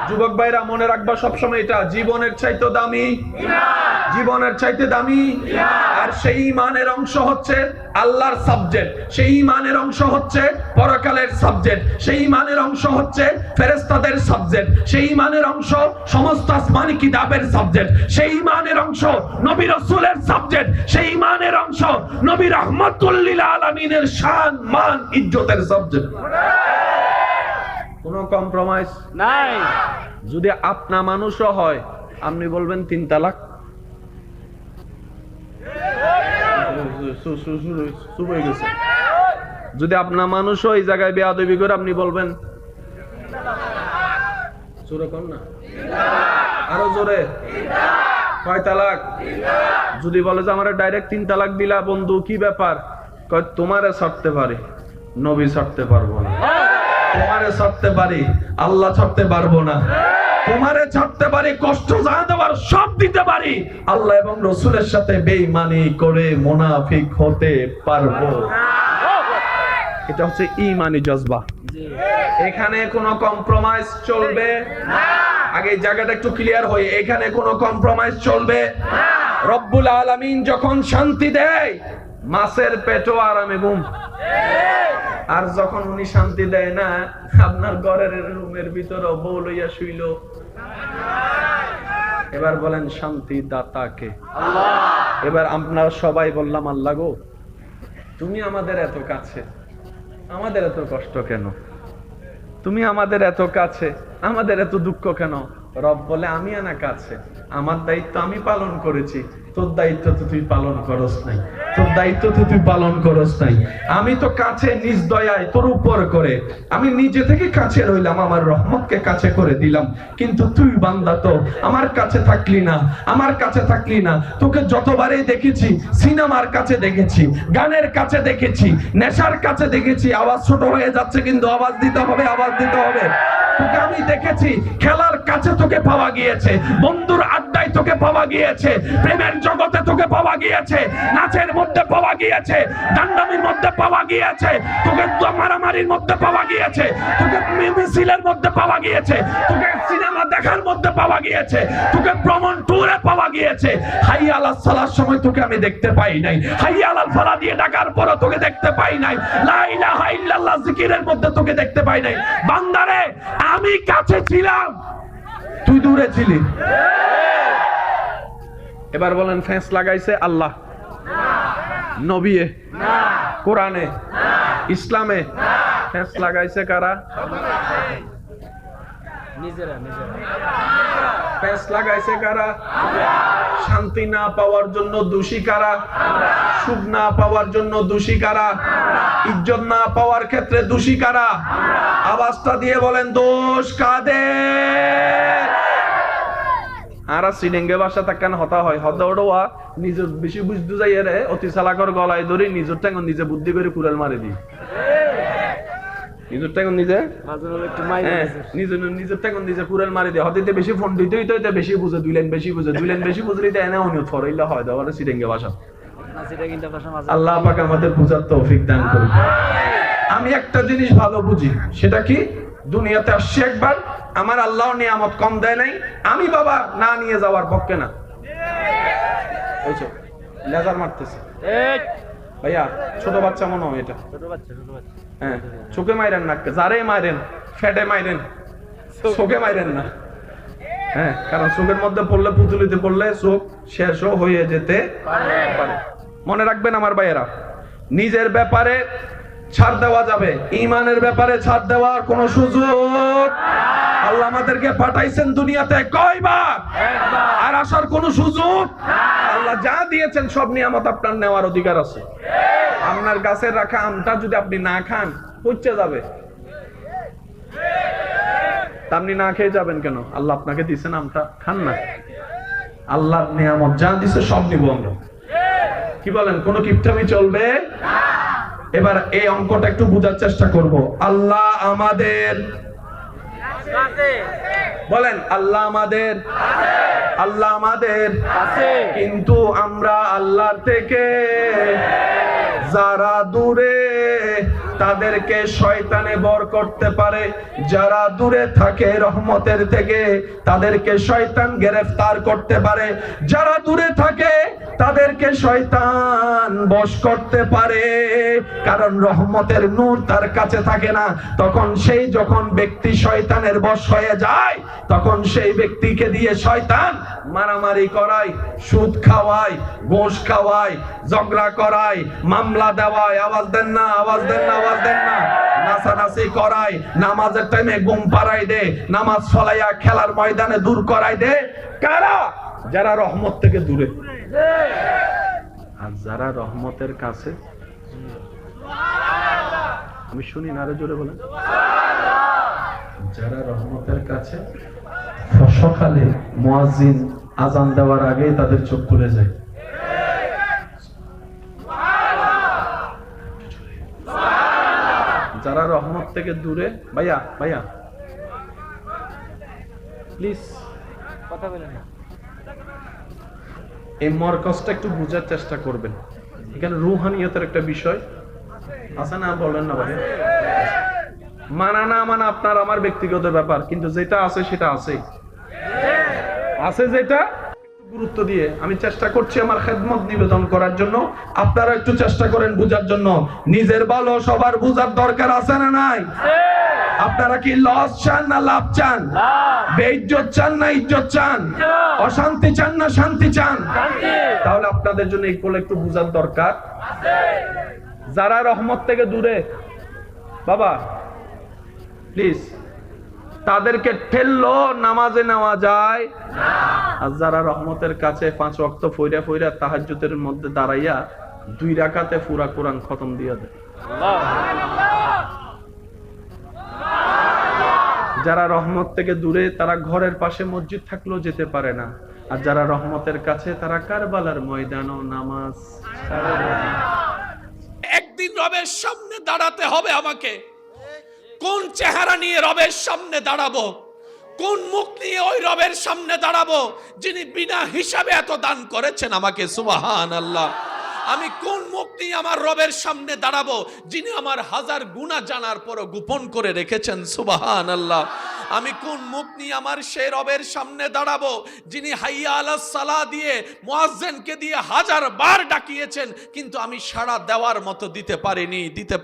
যুবক ভাইরা মনে রাখবা সবসময় এটা, জীবনের চাইতে দামি, জীবনের চাইতে দামি। আর সেই ঈমানের অংশ হচ্ছে আল্লাহর সাবজেক্ট, সেই ঈমানের অংশ হচ্ছে পরকালের সাবজেক্ট, সেই ঈমানের অংশ হচ্ছে ফেরেশতাদের সাবজেক্ট, সেই ঈমানের অংশ সমস্ত আসমানি কিতাবের সাবজেক্ট, সেই ঈমানের অংশ নবী রাসূলের সাবজেক্ট, সেই ঈমানের অংশ নবী রাহমাতুল লিল আলামিনের শান মান ইজ্জতের সাবজেক্ট। কোনো কম্প্রোমাইজ নাই। যদি আপনা মানুষও হয়, আপনি বলবেন 3 তালাক, যদি আপনা মানুষও এই জায়গায় বেয়াদবি করে, আপনি বলবেন জোরে কর না, আরো জোরে, কয় তালাক? যদি বলে যে আমার ডাইরেক্ট 3 তালাক দিলা বন্ধু, কি ব্যাপার? কয় তোমারে ছাড়তে পারি, নবী ছাড়তে পারবো না। তোমারে ছাড়তে পারি, আল্লাহ ছাড়তে পারবো না। তোমারে ছাড়তে পারি, কষ্ট যা দেওয়ার সব দিতে পারি, আল্লাহ এবং রাসূলের সাথে বেঈমানি করে মুনাফিক হতে পারবো। এটা হচ্ছে ঈমানি জজবা। এখানে কোনো কম্প্রোমাইজ চলবে না। আগে এই জায়গাটা একটু ক্লিয়ার হই, এখানে কোনো কম্প্রোমাইজ চলবে না। রব্বুল আলামিন যখন শান্তি দেয়, মাছের পেটও আরামে ঘুম। আর যখন উনি শান্তি দেয় না, আপনার ঘরের রুমের ভিতরে বউ লইয়া শুইল। এবার বলেন শান্তি দাতা কে? আল্লাহ। এবার আপনারা সবাই বললাম আল্লাহ গো, তুমি আমাদের এত কাছে, আমাদের এত কষ্ট কেন? তুমি আমাদের এত কাছে, আমাদের এত দুঃখ কেন? রব বলে আমি আনা কাছে, আমার দায়িত্ব আমি পালন করেছি, তোর দায়িত্ব তো তুই পালন করস নাই, তোর দায়িত্ব তো তুই পালন করস নাই। আমি তো কাছে নিজ দয়ায় তোর উপর করে, আমি নিজে থেকে কাছে রইলাম, আমার রহমতকে কাছে করে দিলাম, কিন্তু তুই বান্দা তো আমার কাছে থাকলি না, আমার কাছে থাকলি না। তোকে যতবারই দেখেছি, সিনেমার কাছে দেখেছি, গানের কাছে দেখেছি, নেশার কাছে দেখেছি। আওয়াজ ছোট হয়ে যাচ্ছে, কিন্তু আওয়াজ দিতে হবে, আওয়াজ দিতে হবে। তোকে আমি আমি দেখেছি খেলার কাছে তোকে পাওয়া গিয়েছে, বন্ধুর আড্ডায় তোকে পাওয়া গিয়েছে, প্রেমের জগতে তোকে পাওয়া গিয়েছে, নাচের মধ্যে পাওয়া গিয়েছে, দান্ডামির মধ্যে পাওয়া গিয়েছে, তোকে মারামারির মধ্যে পাওয়া গিয়েছে, তোকে মিছিলের মধ্যে পাওয়া গিয়েছে, তোকে সিনেমা দেখার মধ্যে পাওয়া গিয়েছে, তোকে ভ্রমণ ট্যুরে পাওয়া গিয়েছে। হাইয়া আলাস সালার সময় তোকে আমি দেখতে পাই নাই, হাইয়া আলাল ফালাহ দিয়ে ডাকার পরও তোকে দেখতে পাই নাই, লা ইলাহা ইল্লাল্লাহ জিকিরের মধ্যে তোকে দেখতে পাই নাই। বান্দারে, আমি কাছে ছিলাম, তুই দূরে ছিলি। এবার বলেন, ফেঁস লাগাইছে আল্লাহ, নবীয়ে, কোরআনে, ইসলামে? ফেঁস লাগাইছে কারা? নিজেরা। ফেঁস লাগাইছে কারা? শান্তি না পাওয়ার জন্য দোষী কারা? সুখ না পাওয়ার জন্য দোষী কারা? ইজ্জত না পাওয়ার ক্ষেত্রে দোষী কারা? আওয়াজটা দিয়ে বলেন, দোষ কাদের? আরা সিডেঙ্গে ভাষা তাকান হতা হয়, হতা ওড়া নিজের বেশি বুঝতে যাই রে, অতি চালাকর গলায় ধরে নিজের টাঙ্গন নিজে বুদ্ধি করে কুড়াল মারে দি। নিজের টাঙ্গন নিজে নিজের টাঙ্গন নিজে কুড়াল মারে দি। হতে বেশি ফোন দিতেই তো বেশি বুঝে, দুই লাইন বেশি বুঝলি তো এনে অনিয়ত ফরাইলে হয় দেওয়ার সিডেঙ্গে ভাষা। আল্লাহ পাক আমাদের বুঝার তৌফিক দান করুন। আমি একটা জিনিস ভালো বুঝি, সেটা কি? দুনিয়াতে আসছি একবার, আমার আল্লাহ নিয়ামত কম দেয় নাই, আমি বাবা না নিয়ে যাওয়ার পক্ষে না। লেজার মারতেছে ভাইয়া, ছোট বাচ্চা মনে হয় এটা। হ্যাঁ, চোখে মাইরেন না, যারে মাইরেন ফেটে মাইরেন, চোখে মাইরেন না। হ্যাঁ, কারণ চোখের মধ্যে পড়লে, পুতুলিতে পড়লে চোখ শেষও হয়ে যেতে পারে। মনে রাখবেন আমার ভাইয়েরা, নিজের ব্যাপারে ছাড় দেওয়া যাবে, ঈমানের ব্যাপারে ছাড় দেওয়ার কোন সুযোগ। আল্লাহ আমাদেরকে পাঠাইছেন দুনিয়াতে কয়বার? আর আসার কোন সুযোগ? আল্লাহ যা দিয়েছেন সব নিয়ামত আপনার নেওয়ার অধিকার আছে। আপনার গাছের রাখা আমটা যদি আপনি না খান, পচে যাবে। আপনি না খেয়ে যাবেন কেন? আল্লাহ আপনাকে দিয়েছেন আমটা, খান না। আল্লাহর নিয়ামত যা দিছে সব নিব আমরা। কি বলেন, কোন কিপটামি চলবে? এবার এই অঙ্কটা একটু বোঝার চেষ্টা করব। আল্লাহ আমাদের, বলেন আল্লাহ আমাদের, আল্লাহ আমাদের, কিন্তু আমরা আল্লাহর থেকে যারা দূরে তাদেরকে শয়তানে বর করতে পারে, যারা দূরে থাকে রহমতের থেকে তাদেরকে শয়তান গ্রেফতার করতে পারে, যারা দূরে থাকে তাদেরকে শয়তান বশ করতে পারে। কারণ রহমতের নূর তার কাছে থাকে না। তখন সেই যখন ব্যক্তি শয়তানের বশ হয়ে যায়, তখন সেই ব্যক্তিকে দিয়ে শয়তান মারামারি করায়, সুদ খাওয়ায়, ঘুষ খাওয়ায়, ঝগড়া করায়, মামলা দেওয়ায়, আওয়াজ দেন না, আওয়াজ দেন না, আওয়াজ দেন না, নাচানাচি করায়, নামাজের টাইমে ঘুম পাড়াই দে, নামাজ ফলাইয়া খেলার ময়দানে দূর করাই দে। কারা? যারা রহমত থেকে দূরে। আর যারা রহমতের কাছে, আমি শুনি না, আরো জোরে বলেন, যারা রহমতের কাছে সকালে মুয়াজ্জিন আজান দেওয়ার আগে তাদের চোখ খুলে যায়। যারা রহমত থেকে দূরে, ভাইয়া ভাইয়া প্লিজ কথা বলেন না। এই মরকজটা একটু বোঝার চেষ্টা করবেন। এখানে রুহানিয়তের একটা বিষয় আছে না, বলেন না ভাই? মানা না মানা আপনার আমার ব্যক্তিগত ব্যাপার, কিন্তু যেটা আছে সেটা আছেই আছে। যেটা গুরুত্ব দিয়ে আমি চেষ্টা করছি আমার খেদমত নিবেদন করার জন্য, আপনারা একটু চেষ্টা করেন বুঝার জন্য। নিজের ভালো সবার বুঝার দরকার আছে না নাই? আপনারা কি লস চান না লাভ চান? বেইজ্জত চান না ইজ্জত চান? অশান্তি চান না শান্তি চান? তাহলে আপনাদের জন্য এইগুলো একটু বুঝার দরকার। যারা রহমত থেকে দূরে বাবা, প্লিজ তাদেরকে ঠেললো নামাজে নেওয়া যায়। আর যারা রহমতের কাছে 5 ওয়াক্ত ফইরা ফইরা তাহাজ্জুদের মধ্যে দাঁড়াইয়া 2 রাকাতে পুরা কোরআন খতম দিয়া দেয়। যারা রহমত থেকে দূরে, তারা ঘরের পাশে মসজিদ থাকলেও যেতে পারে না। আর যারা রহমতের কাছে, তারা কারবালার ময়দানও নামাজ। একদিন রবের সামনে দাঁড়াতে হবে আমাকে। কোন চেহারা নিয়ে রবের সামনে দাঁড়াবো? কোন মুখ নিয়ে ওই রবের সামনে দাঁড়াবো যিনি বিনা হিসাবে এত দান করেছেন আমাকে? সুবহানাল্লাহ। আমি কোন মুখ নিয়ে আমার রবের সামনে দাঁড়াবো যিনি আমার হাজার গুনাহ জানার পরও গোপন করে রেখেছেন? সুবহানাল্লাহ। আমি কোন মুখ নিয়ে আমার সেই রবের সামনে দাঁড়াবো যিনি হাইয়া আলাস সালাহ দিয়ে মুয়াজ্জিনকে দিয়ে হাজার বার ডাকিয়েছেন, কিন্তু আমি সাড়া দেওয়ার মতো দিতে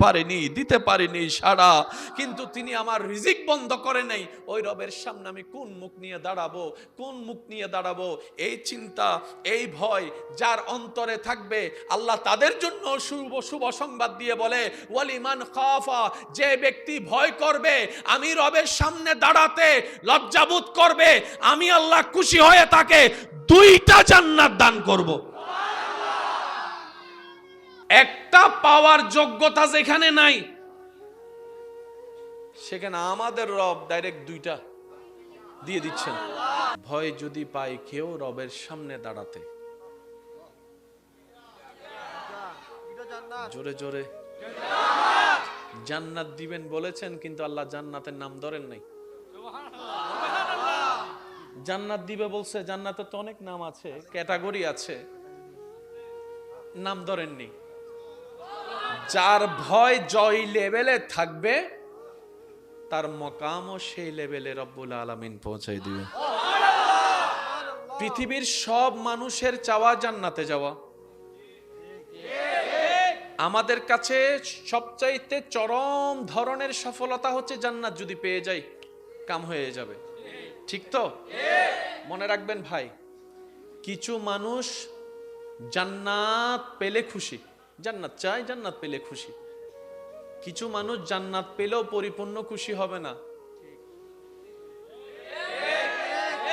পারিনি সাড়া, কিন্তু তিনি আমার রিজিক বন্ধ করে নাই। ওই রবের সামনে আমি কোন মুখ নিয়ে দাঁড়াবো? এই চিন্তা, এই ভয় যার অন্তরে থাকবে, আল্লাহ তাদের জন্য শুভ সংবাদ দিয়ে বলে, ওয়ালিমান খাফা, যে ব্যক্তি ভয় করবে আমি রবের সামনে দাঁড়াতে, লজ্জাবোধ করবে, আমি আল্লাহ খুশি হয়ে তাকে 2টা জান্নাত দান করব। একটা পাওয়ার যোগ্যতা যেখানে নাই, সেখানে আমাদের রব ডাইরেক্ট 2টা দিয়ে দিচ্ছেন। ভয় যদি পায় কেউ রবের সামনে দাঁড়াতে, জোরে জোরে জান্নাত দিবেন বলেছেন, কিন্তু আল্লাহ জান্নাতের নাম ধরেন নাই। জান্নাত দিবে বলছে, জান্নাতের তো অনেক নাম আছে, ক্যাটাগরি আছে, নাম ধরেননি। যার ভয় জয় লেভেলে থাকবে তার মকামও সেই লেভেলে রব্বুল আলামিন পৌঁছাই দিবে। পৃথিবীর সব মানুষের চাওয়া জান্নাতে যাওয়া, আমাদের কাছে সবচাইতে চরম ধরনের সফলতা হচ্ছে জান্নাত যদি পেয়ে যাই, কাম হয়ে যাবে। ঠিক তো? মনে রাখবেন ভাই, কিছু মানুষ জান্নাত পেলে খুশি, জান্নাত চাই, জান্নাত পেলে খুশি। কিছু মানুষ জান্নাত পেলেও পরিপূর্ণ খুশি হবে না।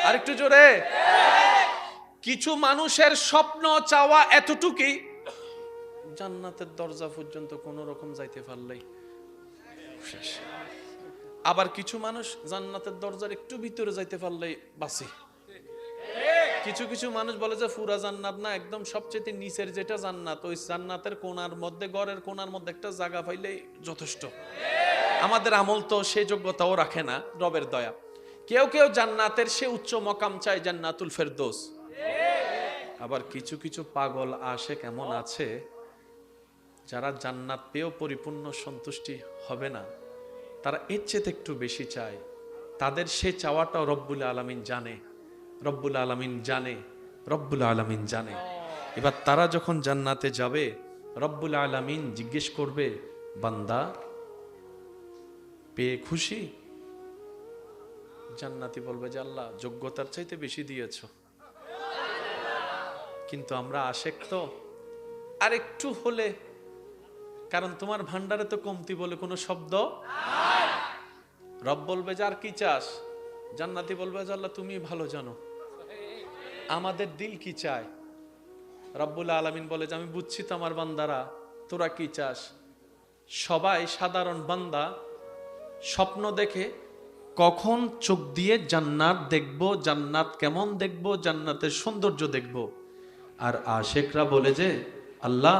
আরেকটু জোরে। কিছু মানুষের স্বপ্ন চাওয়া এতটুকুই, জান্নাতের দরজা পর্যন্ত কোন রকম যাইতে পারলেই শেষ। আবার কিছু মানুষ জান্নাতের দরজার একটু ভিতরে যাইতে পারলেই বাসি। কিছু মানুষ বলে যে পুরা জান্নাত না, একদম সবচেয়ে নিচের যেটা জান্নাত, ওই জান্নাতের কোণার মধ্যে, ঘরের কোণার মধ্যে একটা জায়গা পাইলেই যথেষ্ট। আমাদের আমল তো সেই যোগ্যতাও রাখে না, রবের দয়া। কেউ জান্নাতের সে উচ্চ মকাম চায়, জান্নাতুল ফেরদৌস। আবার কিছু পাগল আশে কেমন আছে যারা জান্নাত পেয়েও পরিপূর্ণ সন্তুষ্টি হবে না, তারা এর চেয়ে একটু বেশি চায়। তাদের সে চাওয়াটাও রব্বুল আলামিন জানে। এবার তারা যখন জান্নাতে যাবে, রব্বুল আলামিন জিজ্ঞেস করবে, বান্দা পেয়ে খুশি? জান্নাতি বলবে যে আল্লাহ যোগ্যতার চাইতে বেশি দিয়েছো, কিন্তু আমরা আশেক তো, আর একটু হলে, কারণ তোমার ভান্ডারে তো কমতি বলে কোনো শব্দ। রব বলবে যে আর কি চাস? জান্নাতি বলবে যে আল্লাহ তুমি ভালো জানো আমাদের দিল কি চায়। রব্বুল আলামিন বলে যে আমি বুঝছি তো আমার বান্দারা, তোরা কি চাস। সবাই সাধারণ বান্দা স্বপ্ন দেখে কখন চোখ দিয়ে জান্নাত দেখবো, জান্নাত কেমন দেখবো, জান্নাতের সৌন্দর্য দেখবো। আর আশেকরা বলে যে আল্লাহ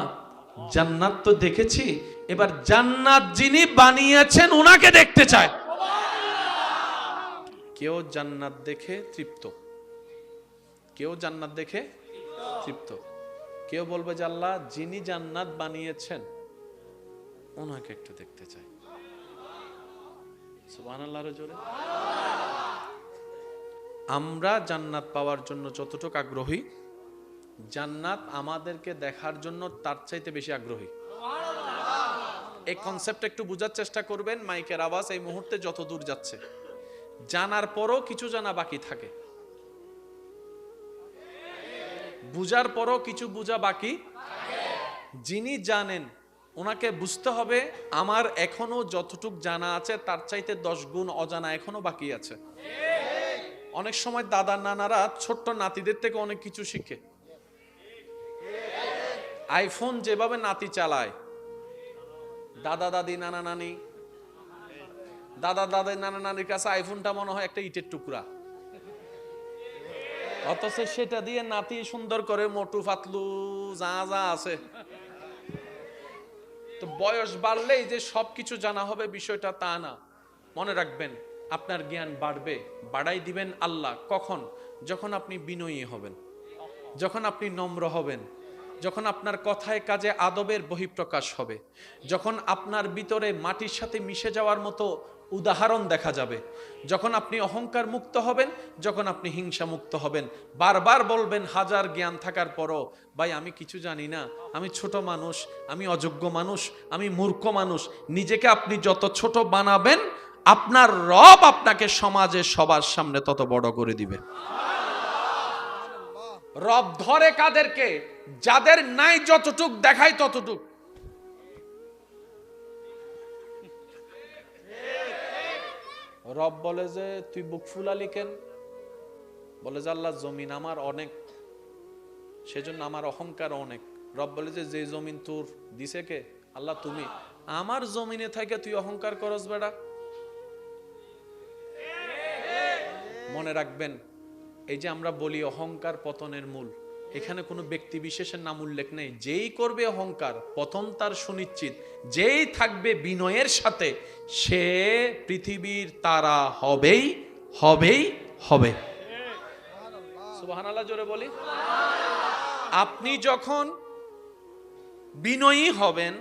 জান্নাত তো দেখেছি, এবার জান্নাত যিনি বানিয়েছেন উনাকে দেখতে চায়। কেউ জান্নাত দেখে তৃপ্ত, কেউ বলবে যে আল্লাহ যিনি জান্নাত বানিয়েছেন ওনাকে একটু দেখতে চাই। সুবহানাল্লাহর জোরে। আমরা জান্নাত পাওয়ার জন্য যতটুকু আগ্রহী, জান্নাত আমাদেরকে দেখার জন্য তার চাইতে বেশি আগ্রহী। এই কনসেপ্ট একটু বোঝার চেষ্টা করবেন। মাইকের আওয়াজ এই মুহূর্তে যত দূর যাচ্ছে, জানার পরও কিছু জানা বাকি থাকে, বুঝার পরও কিছু বুঝা বাকি। যিনি জানেন ওনাকে বুঝতে হবে আমার এখনো যতটুক জানা আছে তার চাইতে 10 গুণ অজানা এখনো বাকি আছে। অনেক সময় দাদা নানারা ছোট্ট নাতিদের থেকে অনেক কিছু শিখে। আইফোন যেভাবে নাতি চালায়, দাদা দাদি নানা নানির কাছে আইফোনটা মনে হয় একটা ইটের টুকরা, অথচ সেটা দিয়ে নাতি সুন্দর করে মোটু ফাতলু যা আছে। তো বয়স বাড়লেই যে সবকিছু জানা হবে বিষয়টা তা না। মনে রাখবেন, আপনার জ্ঞান বাড়বে, বাড়াই দিবেন আল্লাহ। কখন? যখন আপনি বিনয়ী হবেন, যখন আপনি নম্র হবেন, যখন আপনার কথায় কাজে আদবের বহিঃপ্রকাশ হবে, যখন আপনার ভিতরে মাটির সাথে মিশে যাওয়ার মতো উদাহরণ দেখা যাবে, যখন আপনি অহংকার মুক্ত হবেন, যখন আপনি হিংসা মুক্ত হবেন। বারবার বলবেন হাজার জ্ঞান থাকার পরও, ভাই আমি কিছু জানি না, আমি ছোট মানুষ, আমি অযোগ্য মানুষ, আমি মূর্খ মানুষ। নিজেকে আপনি যত ছোট বানাবেন, আপনার রব আপনাকে সমাজে সবার সামনে তত বড় করে দিবে। রব ধরে কাদেরকে? যাদের নাই যতটুক দেখায় ততটুক। রব বলে যে তুই বুক ফুলালি কেন? বলে যে আল্লাহ জমিন আমার অনেক, সেজন্য আমার অহংকার অনেক। রব বলে যে যে জমিন তোর দিছে কে? আল্লাহ তুমি। আমার জমিনে থেকে তুই অহংকার করস বেড়া। মনে রাখবেন, এই যে আমরা বলি অহংকার পতনের মূল, এখানে কোনো ব্যক্তি বিশেষের নাম উল্লেখ নেই। যেই করবে অহংকার, পতন তার সুনিশ্চিত। যেই থাকবে বিনয়ের সাথে, সে পৃথিবীর তারা হবেই হবেই হবে। সুবহানাল্লাহ জোরে বলি। আপনি যখন বিনয়ী হবেন,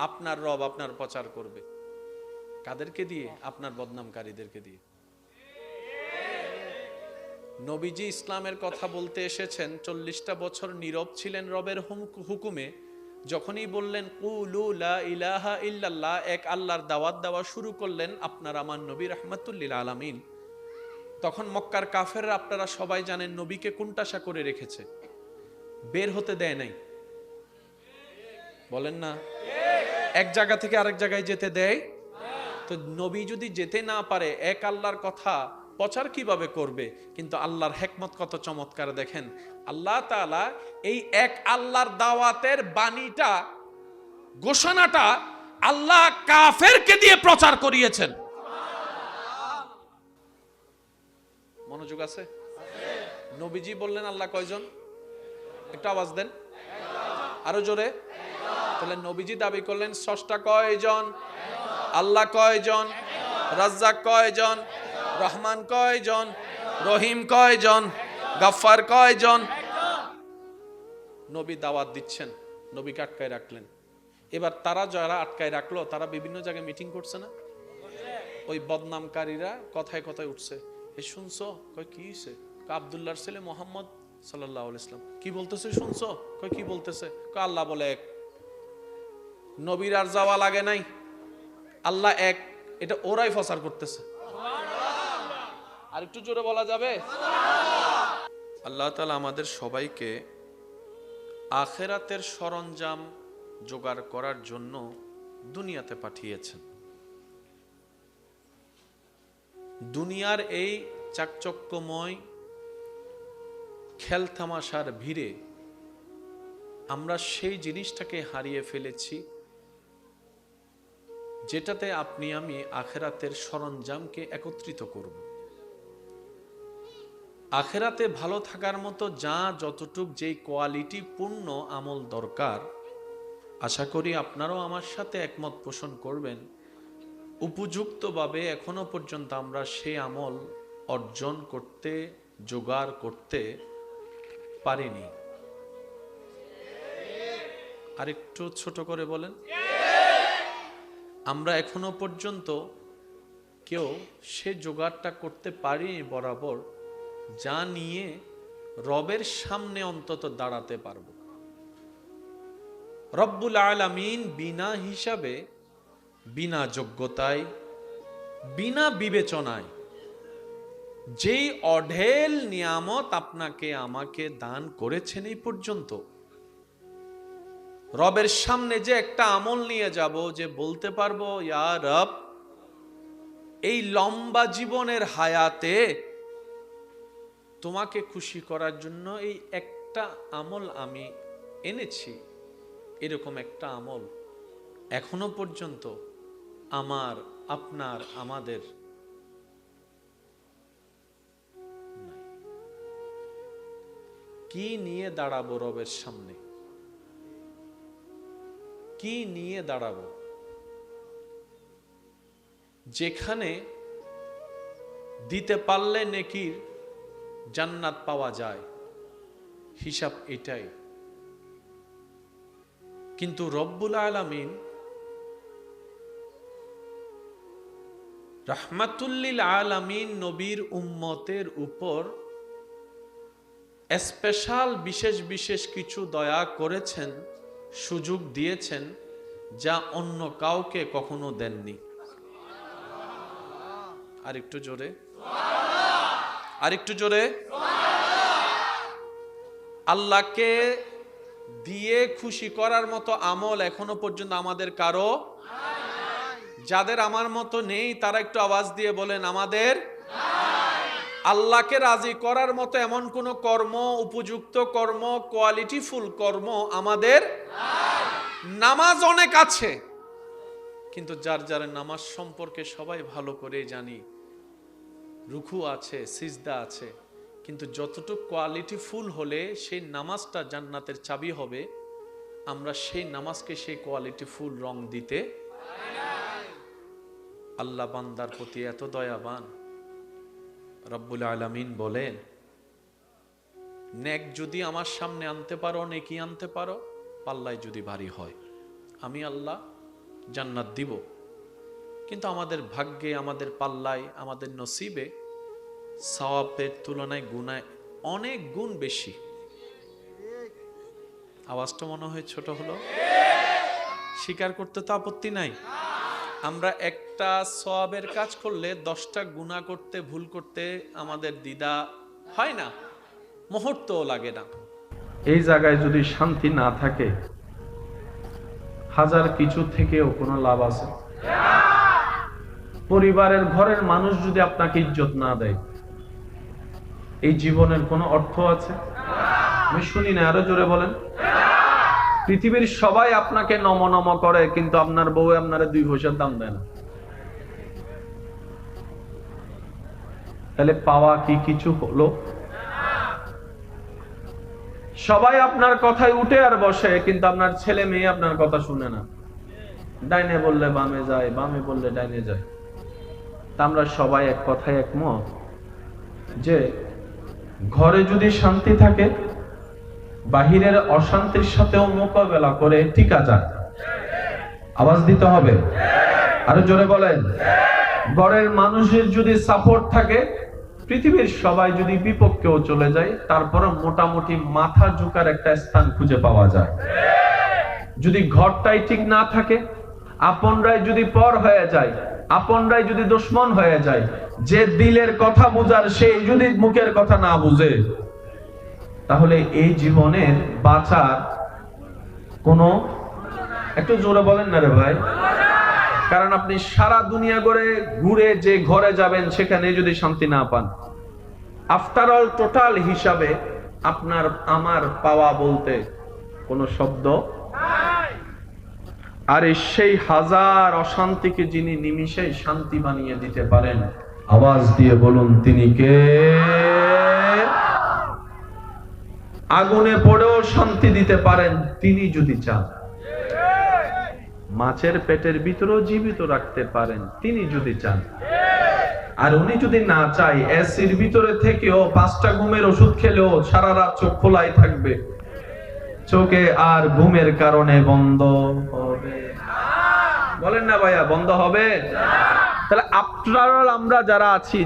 আপনার রব আপনার প্রচার করবে। কাদেরকে দিয়ে? আপনার বদনামকারীদেরকে দিয়ে। নবীজি ইসলামের কথা বলতে এসেছেন, 40টা বছর নীরব ছিলেন রবের হুকুমে। যখনই বললেন কুলু লা ইলাহা ইল্লাল্লাহ, এক আল্লাহর দাওয়াত দেওয়া শুরু করলেন, আপনার আমার নবী রাহমাতুল লিল আলামিন, তখন মক্কার কাফেররা, আপনারা সবাই জানেন, নবীকে কুণ্ঠাসা করে রেখেছে, বের হতে দেয় নাই। বলেন না? এক জায়গা থেকে আরেক জায়গায় যেতে দেয়। তো নবী যদি যেতে না পারে, এক আল্লাহর কথা প্রচার কিভাবে করবে? কিন্তু আল্লাহর হিকমত কত চমৎকার দেখেন। আল্লাহ তাআলা এই এক আল্লাহর দাওয়াতের বাণীটা, ঘোষণাটা আল্লাহ কাফেরকে দিয়ে প্রচার করিয়েছেন। মনোযোগ আছে? নবীজি বললেন আল্লাহ কয়জন? একটু আওয়াজ দেন, আরো জোরে। তাহলে নবীজি দাবি করলেন স্রষ্টা কয়জন? আল্লাহ কয়জন? রাজ্জাক কয়জন? রহমান কয়জন? রহিম কয়জন? গাফফার কয়জন? নবী দাওয়াত দিচ্ছেন, নবীকে আটকায় রাখলেন। এবার তারা যারা আটকায় রাখলো, তারা বিভিন্ন জায়গায় মিটিং করছে না? ওই বদনামকারীরা কথায় কথায় উঠছে, এ শুনছো? কয় কি হইছে? আব্দুল্লাহর ছেলে মোহাম্মদ সাল্লাল্লাহু আলাইহি ওয়াসাল্লাম কি বলতেছে শুনছো? কয় কি বলতেছে? কয় আল্লাহ বলে এক। নবীর আর যাওয়া লাগে নাই, আল্লাহ এক, এটা ওরাই প্রচার করতেছে। আর একটু জোরে বলা যাবে? আল্লাহ তাআলা আমাদের সবাইকে আখিরাতের সরঞ্জাম জোগাড় করার জন্য দুনিয়াতে পাঠিয়েছেন। দুনিয়ার এই চাকচক্যময় খেলতামাশার ভিড়ে আমরা সেই জিনিসটাকে হারিয়ে ফেলেছি, যেটাতে আপনি আমি আখিরাতের সরঞ্জামকে একত্রিত করব। আখিরাতে ভালো থাকার মতো যা যতটুক যেই কোয়ালিটি পূর্ণ আমল দরকার, আশা করি আপনারাও আমার সাথে একমত পোষণ করবেন, উপযুক্তভাবে এখনো পর্যন্ত আমরা সেই আমল অর্জন করতে, জোগাড় করতে পারিনি। আরেকটু ছোট করে বলেন। আমরা এখনো পর্যন্ত কেউ সে জোগাড়টা করতে পারিনি বরাবর, যা নিয়ে রবের সামনে অন্তত দাঁড়াতে পারব। রব্বুল আলামিন বিনা হিসাবে, বিনা যোগ্যতায়, বিনা বিবেচনায় যেই অঢেল নিয়ামত আপনাকে আমাকে দান করেছেন, এই পর্যন্ত রবের সামনে যে একটা আমল নিয়ে যাব, যে বলতে পারবো ইয়া রব, এই লম্বা জীবনের হায়াতে তোমাকে খুশি করার জন্য এই একটা আমল আমি এনেছি, এরকম একটা আমল এখনো পর্যন্ত আমার, আপনার, আমাদের নাই। কি নিয়ে দাঁড়াবো রবের সামনে? কি নিয়ে দাঁড়াবো? যেখানে দিতে পারলে নেকির জান্নাত পাওয়া যায়, হিসাব এটাই। কিন্তু রব্বুল আলামিন রাহমাতুল্লিল আলামিন নবীর উম্মতের উপর স্পেশাল বিশেষ বিশেষ কিছু দয়া করেছেন, সুযোগ দিয়েছেন, যা অন্য কাউকে কখনো দেননি। আরেকটু জোরে, আরেকটু জোরে। আল্লাহকে দিয়ে খুশি করার মতো আমল এখনো পর্যন্ত আমাদের কারো, যাদের আমার মতো নেই তারা একটু আওয়াজ দিয়ে বলেন আমাদের। আল্লাহকে রাজি করার মতো এমন কোন কর্ম, উপযুক্ত কর্ম, কোয়ালিটিফুল কর্ম আমাদের। নামাজ অনেক আছে, কিন্তু যার যার নামাজ সম্পর্কে সবাই ভালো করে জানি, রুকু আছে, সিজদা আছে, কিন্তু যতটুকু কোয়ালিটিফুল হলে সেই নামাজটা জান্নাতের চাবি হবে, আমরা সেই নামাজকে সেই কোয়ালিটিফুল রং দিতে। আল্লাহ বান্দার প্রতি এত দয়াবান, রব্বুল আলামিন বলেন, নেক যদি আমার সামনে আনতে পারো, নেকি আনতে পারো, পাল্লায় যদি ভারী হয়, আমি আল্লাহ জান্নাত দিব। কিন্তু আমাদের ভাগ্যে, আমাদের পাল্লায়, আমাদের নসিবে সওয়াবের তুলনায় গুনায় অনেক গুণ বেশি। আওয়াজটা মনে হয় ছোট হলো, স্বীকার করতে তো আপত্তি নাই। আমরা একটা সওয়াবের কাজ করলে 10টা গুনাহ করতে, ভুল করতে আমাদের দ্বিধা হয় না, মুহূর্তও লাগে না। এই জায়গায় যদি শান্তি না থাকে, হাজার কিছু থেকেও কোনো লাভ আছে? পরিবারের, ঘরের মানুষ যদি আপনাকে ইজ্জত না দেয়, এই জীবনের কোনো অর্থ আছে? আমি শুনি না, আরো জোরে বলেন। পৃথিবীর সবাই আপনাকে নম নম করে, কিন্তু আপনার বউ আপনার 2 পয়সার দাম দেয় না। তাহলে পাওয়া কি কিছু হলো? সবাই আপনার কথায় উঠে আর বসে, কিন্তু আপনার ছেলে মেয়ে আপনার কথা শুনে না। ডাইনে বললে বামে যায়, বামে বললে ডাইনে যায়। তা আমরা সবাই এক কথায় একমত যে ঘরে যদি শান্তি থাকে, বাহিরের অশান্তির সাথেও মোকাবেলা করে টিকা যায়। আওয়াজ দিতে হবে, আরো জোরে বলেন। ঘরের মানুষের যদি সাপোর্ট থাকে, পৃথিবীর সবাই যদি বিপক্ষেও চলে যায়, তারপরে মোটামুটি মাথা ঝুঁকার একটা স্থান খুঁজে পাওয়া যায়। যদি ঘরটাই ঠিক না থাকে, আপনরাই যদি পর হয়ে যায়, আপনরাই যদি দুশমন হয়ে যায়, যে দিলের কথা বুঝার সেই যদি মুখের কথা না বুঝে, তাহলে এই জীবনের বাঁচার কোনো, একটু জোরে বলেন না রে ভাই। কারণ আপনি সারা দুনিয়া ঘুরে যে ঘরে যাবেন, সেখানে যদি শান্তি না পান, আফটার অল টোটাল হিসাবে আপনার আমার পাওয়া বলতে কোনো শব্দ। আর সেই হাজার অশান্তিকে যিনি নিমিষেই শান্তি বানিয়ে দিতে পারেন, আওয়াজ দিয়ে বলুন তিনি কে? আগুনে পড়েও শান্তি দিতে পারেন তিনি যদি চান। মাছের পেটের ভিতরেও জীবিত রাখতে পারেন তিনি যদি চান। আর উনি যদি না চাই, এসির ভিতরে থেকেও 5টা ঘুমের ওষুধ খেলেও সারা রাত চোখ খোলাই থাকবে, চোখে আর ঘুমের কারণে বন্ধ হবে? বলেন না ভাইয়া, বন্ধ হবে? তাহলে আপনারা, আমরা যারা আছি,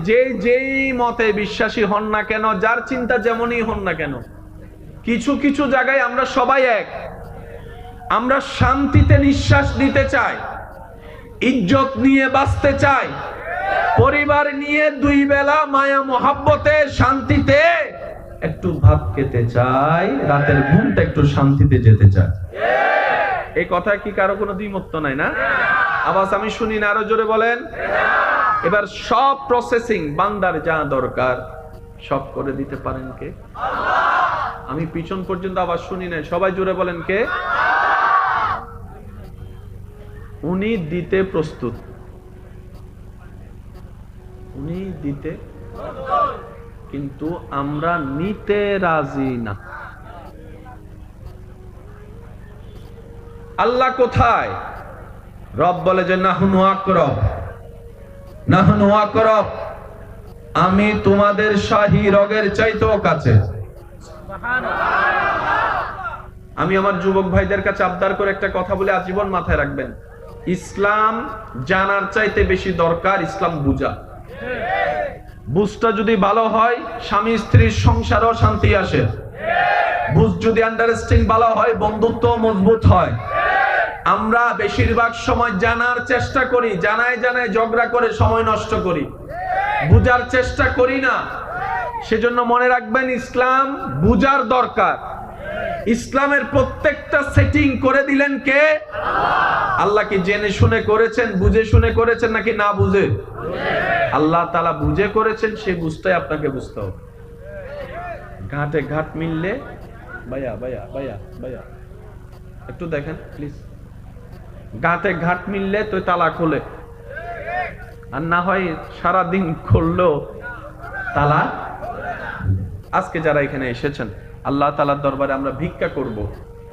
যেই মতে বিশ্বাসী হন না কেন, যার চিন্তা যেমনই হন না কেন, কিছু কিছু জায়গায় আমরা সবাই এক। আমরা শান্তিতে নিঃশ্বাস নিতে চাই, ইজ্জত নিয়ে বাঁচতে চাই, পরিবার নিয়ে 2 বেলা মায়া মোহাব্বতে শান্তিতে একটু ভাত খেতে চাই, রাতের ঘুমটা একটু শান্তিতে যেতে চাই। এই কথা কি কারো কোনো দ্বিমত নাই না? আওয়াজ আমি শুনি না, আরো জোরে বলেন। এবার সব প্রসেসিং বান্দার যা দরকার সব করে দিতে পারেন কে? আমি পিছন পর্যন্ত আওয়াজ শুনি না, সবাই জোরে বলেন কে? উনি দিতে প্রস্তুত, উনি দিতে, কিন্তু আমরা নিতে রাজি না। আল্লাহ কোথায়? রব বলে যে নাহনু আকরাব, নাহনু আকরাব, আমি তোমাদের শাহী রগের চাইতেও কাছে। আমি আমার যুবক ভাইদের কাছে আবদার করে একটা কথা বলে আজীবন মাথায় রাখবেন, ইসলাম জানার চাইতে বেশি দরকার ইসলাম বুঝা। বুঝটা যদি ভালো হয় স্বামী স্ত্রীর সংসারও শান্তি আসে। বুঝ যদি আন্ডারস্ট্যান্ডিং ভালো হয় বন্ধুত্ব মজবুত হয়। আমরা বেশিরভাগ সময় জানার চেষ্টা করি, জানায় জানায় ঝগড়া করে সময় নষ্ট করি, বুঝার চেষ্টা করি না। সেজন্য মনে রাখবেন ইসলাম বুঝার দরকার। ইসলামের প্রত্যেকটা সেটিং করে দিলেন কে? আল্লাহ। কি জেনে শুনে করেছেন, বুঝে শুনে করেছেন নাকি না বুঝে? আল্লাহ তাআলা বুঝে করেছেন, সেই বুঝটাই আপনাকে বুঝতে হবে। ঘাটে ঘাট মিললে ভাইয়া ভাইয়া ভাইয়া ভাইয়া একটু দেখেন প্লিজ, ঘাটে ঘাট মিললে তো তালা খোলে, আর না হয় সারাদিন খুললেও তালা। আজকে যারা এখানে এসেছেন আল্লাহ তাআলার দরবারে আমরা ভিক্ষা করব,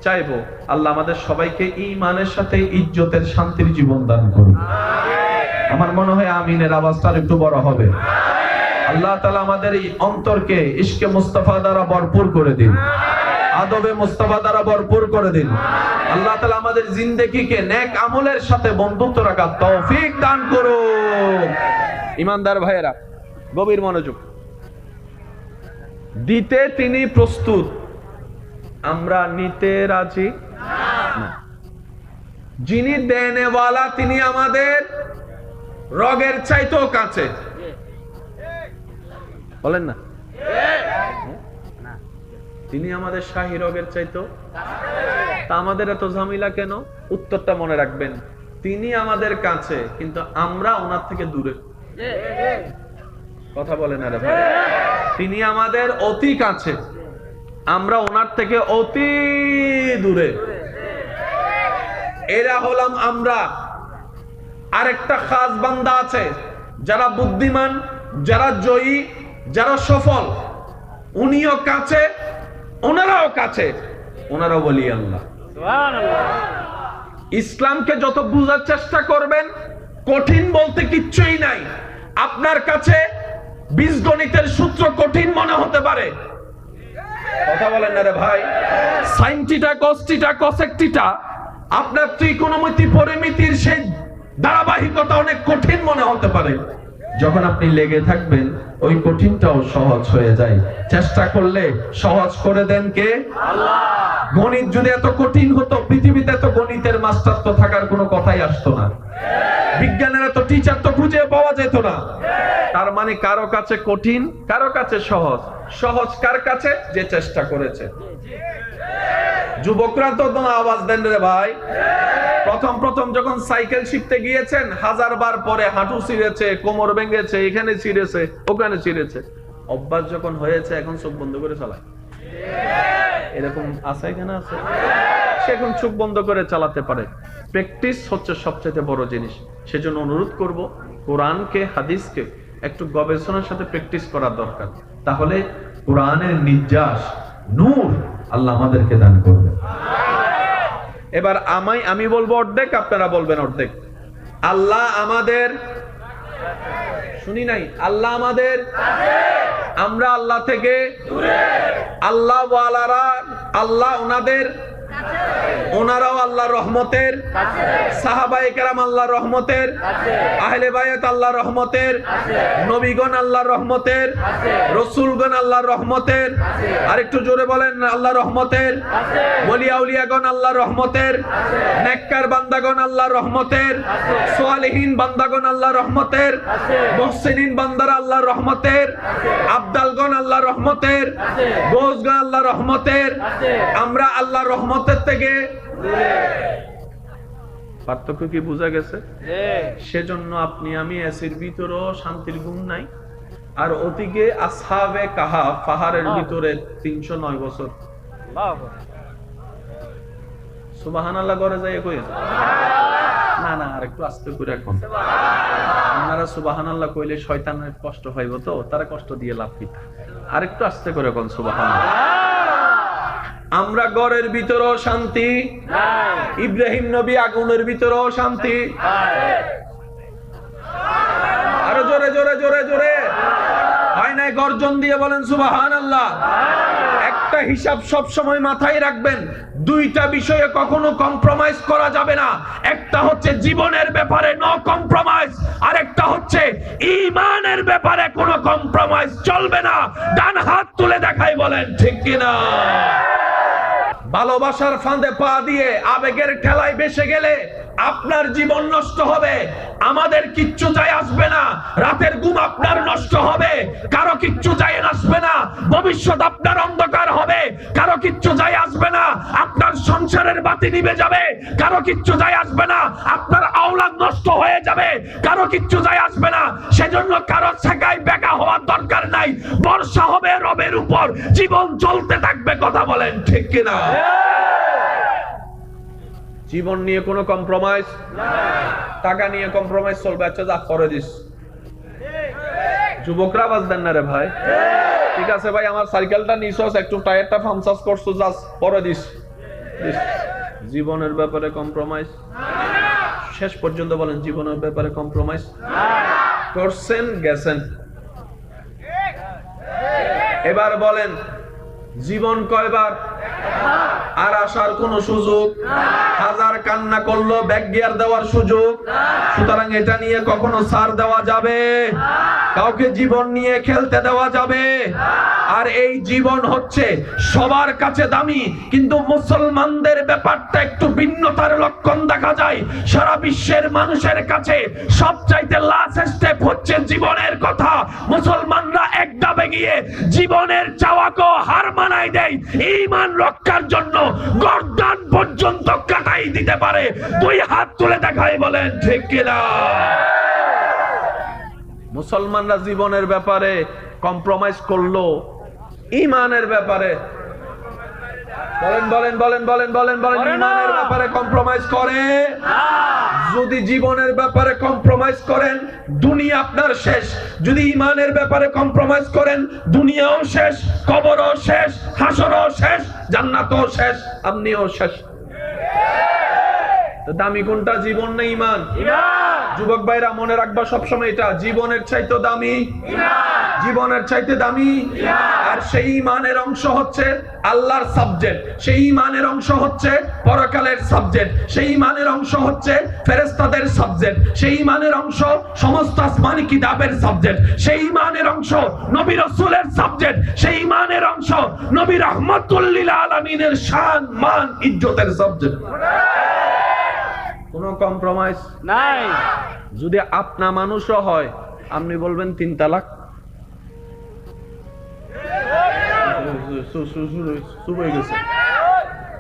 চাইবো আল্লাহ আমাদের সবাইকে ঈমানের সাথে ইজ্জতের শান্তির জীবন দান করুন। আমার মনে হয় আমিনের আওয়াজটা একটু বড় হবে। আল্লাহ তাআলা আমাদের এই অন্তরকে ইশকে মুস্তাফা দ্বারা ভরপুর করে দিন, আদবে মুস্তাফা দ্বারা ভরপুর করে দিন। আল্লাহ তাআলা আমাদের জিন্দেগিকে নেক আমলের সাথে বন্ধুত্ব রাখার তৌফিক দান করুন। ঈমানদার ভাইয়েরা গভীর মনোযোগ। দিতে তিনি প্রস্তুত, আমরা নিতে রাজি না। যিনি দেনেওয়ালা তিনি আমাদের রগের চাইতেও কাছে। বলেন না, তিনি আমাদের শাহী রগের চাইতেও। তা আমাদের এত ঝামেলা কেন? উত্তরটা মনে রাখবেন, তিনি আমাদের কাছে কিন্তু আমরা ওনার থেকে দূরে। কথা বলেন আরে ভাই, তিনি আমাদের অতি কাছে, আমরা ওনার থেকে অতি দূরে। এরা হলাম আমরা। আরেকটা খাস বান্দা আছে যারা বুদ্ধিমান, যারা জয়ী, যারা সফল, উনিও কাছে, ওনারাও কাছে, ওনারাও বলি আল্লাহ। ইসলামকে যত বুঝার চেষ্টা করবেন, কঠিন বলতে কিচ্ছুই নাই। আপনার কাছে বীজগণিতের সূত্র কঠিন মনে হতে পারে, কথা বলেন না রে ভাই। Sine theta cos theta cosec theta আপনার ত্রিকোণমিতি পরিমিতির সেই ধারাবাহিকতা অনেক কঠিন মনে হতে পারে। যখন আপনি লেগে থাকবেন ওই কঠিনটাও সহজ হয়ে যায়। চেষ্টা করলে সহজ করে দেন কে? আল্লাহ। গণিত যদি এত কঠিন হতো, পৃথিবীতে এত গণিতের মাস্টার তো থাকার কোনো কথাই আসতো না। বিজ্ঞানের এত টিচার তো খুঁজে পাওয়া যেত না। তার মানে কারো কাছে কঠিন, কারো কাছে সহজ। সহজ কার কাছে? যে চেষ্টা করেছে। যুবকরা তো আওয়াজ দেন রে ভাই। প্রথম প্রথম যখন সাইকেল শিখতে গিয়েছেন, 1000 বার পরে হাঁটু ছিঁড়েছে, কোমর ভেঙেছে, এখানে ছিঁড়েছে, ওখানে ছিঁড়েছে। অভ্যাস যখন হয়েছে এখন চোখ বন্ধ করে চালায়। এরকম আছে, এখানে আছে, সে এখন চোখ বন্ধ করে চালাতে পারে। প্র্যাকটিস হচ্ছে সবচেয়ে বড় জিনিস। সেজন্য অনুরোধ করব, কোরআনকে, হাদিসকে একটু গবেষণার সাথে প্র্যাকটিস করা দরকার। তাহলে কোরআনের নির্যাস, নূর আল্লাহ আমাদেরকে দান করবে। এবার আমি বলবো অর্ধেক, আপনারা বলবেন অর্ধেক। আল্লাহ আমাদের, শুনি নাই, আল্লাহ আমাদের, আমরা আল্লাহ থেকে দূরে। আল্লাহ ওয়ালারা, আল্লাহ ওনাদের, ওনারাও আল্লাহর রহমতের, সাহাবায়ে কেরাম আল্লাহর রহমতের, আহলে বায়াত আল্লাহর রহমতের, নবীগণ আল্লাহর রহমতের, রাসূলগণ আল্লাহর রহমতের। আরেকটু জোরে বলেন, আল্লাহর রহমতের। ওলি আউলিয়াগণ আল্লাহর রহমতের, নেককার বান্দাগণ আল্লাহর রহমতের, সালেহীন বান্দাগণ আল্লাহর রহমতের, মুহসিনিন বান্দারা আল্লাহর রহমতের, আবদালগণ আল্লাহর রহমতের, গোসগণ আল্লাহর রহমতের। আমরা আল্লাহর রহমতের থেকে পার্থক্য কি বোঝা গেছে? সেজন্য আপনি আমি এসির ভিতরেও শান্তির ঘুম নাই, আর ওদিকে আসহাবে কাহাফ পাহাড়ের ভিতরে 309 বছর। সুবহানাল্লাহ করে যায় কই? না না, আর একটু আস্তে করে এখন। আপনারা সুবহানাল্লাহ কইলে শয়তানের কষ্ট হইব, তো তারা কষ্ট দিয়ে লাভ কি? আর একটু আস্তে করে কোন সুবহানাল্লাহ। আমরা ঘরের ভিতরেও শান্তি, ইব্রাহিম নবী আগুনের ভিতরেও শান্তি। আরো জোরে জোরে জোরে জোরে। গর্জন দিয়ে বলেন সুবহানাল্লাহ। একটা হিসাব সব সময় মাথায় রাখবেন, দুইটা বিষয়ে কখনো কম্প্রোমাইজ করা যাবে না। একটা হচ্ছে জীবনের ব্যাপারে নো কম্প্রোমাইজ, আর একটা হচ্ছে ঈমানের ব্যাপারে কোনো কম্প্রোমাইজ চলবে না। ডান হাত তুলে দেখাই বলেন ঠিক কিনা। ভালোবাসার ফাঁদে পা দিয়ে আবেগের ঠেলায় বেসে গেলে আপনার জীবন নষ্ট হবে, আমাদের কিচ্ছু যায় আসবে না। রাতের ঘুম আপনার নষ্ট হবে, কারো কিচ্ছু যায় আসবে না। ভবিষ্যৎ আপনার অন্ধকার হবে, কারো কিচ্ছু যায় আসবে না। আপনার সংসারের বাতি নিভে যাবে, কারো কিচ্ছু যায় আসবে না। আপনার আওলাদ নষ্ট হয়ে যাবে, কারো কিচ্ছু যায় আসবে না। সেজন্য কারো ছেকায় বেকা হওয়ার দরকার নাই। বর্ষা হবে রবের উপর, জীবন চলতে থাকবে। কথা বলেন ঠিক কিনা। জীবন নিয়ে কোনো কম্প্রোমাইজ, টাকা নিয়ে কম্প্রোমাইজ চলবে। আচ্ছা যা করে দিস, যুবকরা বাজ দেন না রে ভাই। ঠিক আছে ভাই, আমার সাইকেলটা নিছস, একটু টায়ারটা ফার্মসাস করছো, যাস পরে দিস। জীবনের ব্যাপারে কম্প্রোমাইজ শেষ পর্যন্ত বলেন, জীবনের ব্যাপারে কম্প্রোমাইজ করছেন গেছেন। এবার বলেন জীবন কয়বার, আর আসার কোন সুযোগ, হাজার কান্না করলো ব্যাক গিয়ার দেওয়ার সুযোগ। সুতরাং এটা নিয়ে কখনো ছাড় দেওয়া যাবে, কাউকে জীবন নিয়ে খেলতে দেওয়া যাবে। আর এই জীবন হচ্ছে সবার কাছে দামি, কিন্তু মুসলমানদের ব্যাপারটা একটু ভিন্নতার লক্ষণ দেখা যায়। সারা বিশ্বের মানুষের কাছে সবচাইতে লাস্ট স্টেপ হচ্ছে জীবনের কথা। মুসলমানরা এক ধাপে গিয়ে জীবনের চাওয়াকে হার মানায় দেয়, ঈমান রক্ষার জন্য গর্দান পর্যন্ত কাটাই দিতে পারে। দুই হাত তুলে দেখাই বলেন ঠিক কিনা। মুসলমানরা জীবনের ব্যাপারে কম্প্রোমাইজ করলো, ঈমানের ব্যাপারে বলেন বলেন বলেন বলেন বলেন বলেন ঈমানের ব্যাপারে কম্প্রোমাইজ করে। যদি জীবনের ব্যাপারে কম্প্রোমাইজ করেন, দুনিয়া আপনার শেষ। যদি ঈমানের ব্যাপারে কম্প্রোমাইজ করেন, দুনিয়াও শেষ, কবরও শেষ, হাসরও শেষ, জান্নাতও শেষ, আপনিও শেষ। তো দামি কোনটা, জীবন না ঈমান? যুবক ভাইরা মনে রাখবা সবসময় এটা, জীবনের চাইতে দামি জীবনের চাইতে দামি। আর সেই ঈমানের অংশ হচ্ছে আল্লাহর সাবজেক্ট, সেই ঈমানের অংশ হচ্ছে পরকালের সাবজেক্ট, সেই ঈমানের অংশ হচ্ছে ফেরেশতাদের সাবজেক্ট, সেই ঈমানের অংশ সমস্ত আসমানি কিতাবের সাবজেক্ট, সেই ঈমানের অংশ নবী রাসূলের সাবজেক্ট, সেই ঈমানের অংশ নবী রাহমাতুল লিল আলামিনের শান মান ইজ্জতের সাবজেক্ট। কোনো কম্প্রোমাইজ নাই। যদি আপনা মানুষও হয়, আপনি বলবেন 3 তালাক,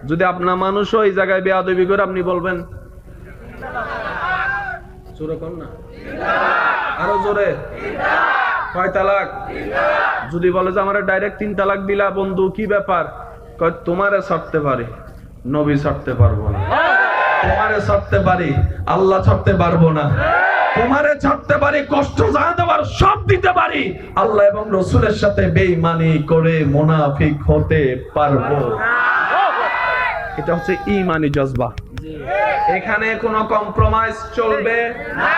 যদি আপনার মানুষও এই জায়গায় বেয়াদবি করে, আপনি বলবেন জোরে কোন না, আরো জোরে, কয় তালাক? যদি বলে যে আমার ডাইরেক্ট 3 তালাক দিলা বন্ধু, কি ব্যাপার? কয় তোমারে ছাড়তে পারি, নবী ছাড়তে পারবো না। তোমারে ছাড়তে পারি, আল্লাহ ছাড়তে পারবো না। তোমারে ছাড়তে পারি, কষ্ট যা দেওয়ার সব দিতে পারি, আল্লাহ এবং রাসূলের সাথে বেঈমানি করে মুনাফিক হতে পারবো। এটা হচ্ছে ঈমানি জজবা। এখানে কোনো কম্প্রোমাইজ চলবে না।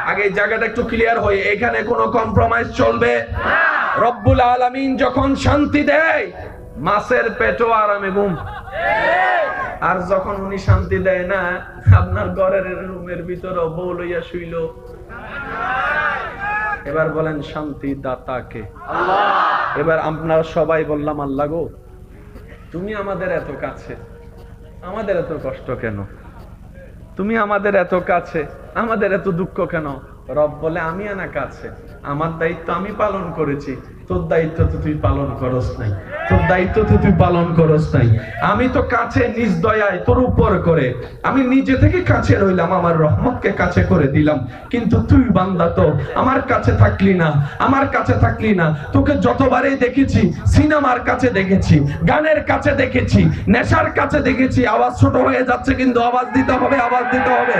আগে এই জায়গাটা একটু ক্লিয়ার হই, এখানে কোনো কম্প্রোমাইজ চলবে না। রব্বুল আলামিন যখন শান্তি দেয়, মাছের পেটও আরামে ঘুম। আর যখন উনি শান্তি দেয় না, আপনার ঘরের রুমের ভিতরে বউ লইয়া শুইল। এবার বলেন শান্তি দাতাকে? এবার আপনারা সবাই বললাম আল্লাহ গো, তুমি আমাদের এত কাছে, আমাদের এত কষ্ট কেন? তুমি আমাদের এত কাছে, আমাদের এত দুঃখ কেন? রব বলে আমি আনা কাছে, আমার দায়িত্ব আমি পালন করেছি, তোর দায়িত্ব তো তুই পালন করস নাই, তোর দায়িত্ব তো তুই পালন করস নাই। আমি তো কাছে নিজ দয়ায় তোর উপর করে, আমি নিজে থেকে কাছে রইলাম, আমার রহমতকে কাছে করে দিলাম। কিন্তু তুই বান্দা তো আমার কাছে থাকলি না, আমার কাছে থাকলি না। তোকে যতবারই দেখেছি, সিনেমার কাছে দেখেছি, গানের কাছে দেখেছি, নেশার কাছে দেখেছি। আওয়াজ ছোট হয়ে যাচ্ছে, কিন্তু আওয়াজ দিতে হবে, আওয়াজ দিতে হবে।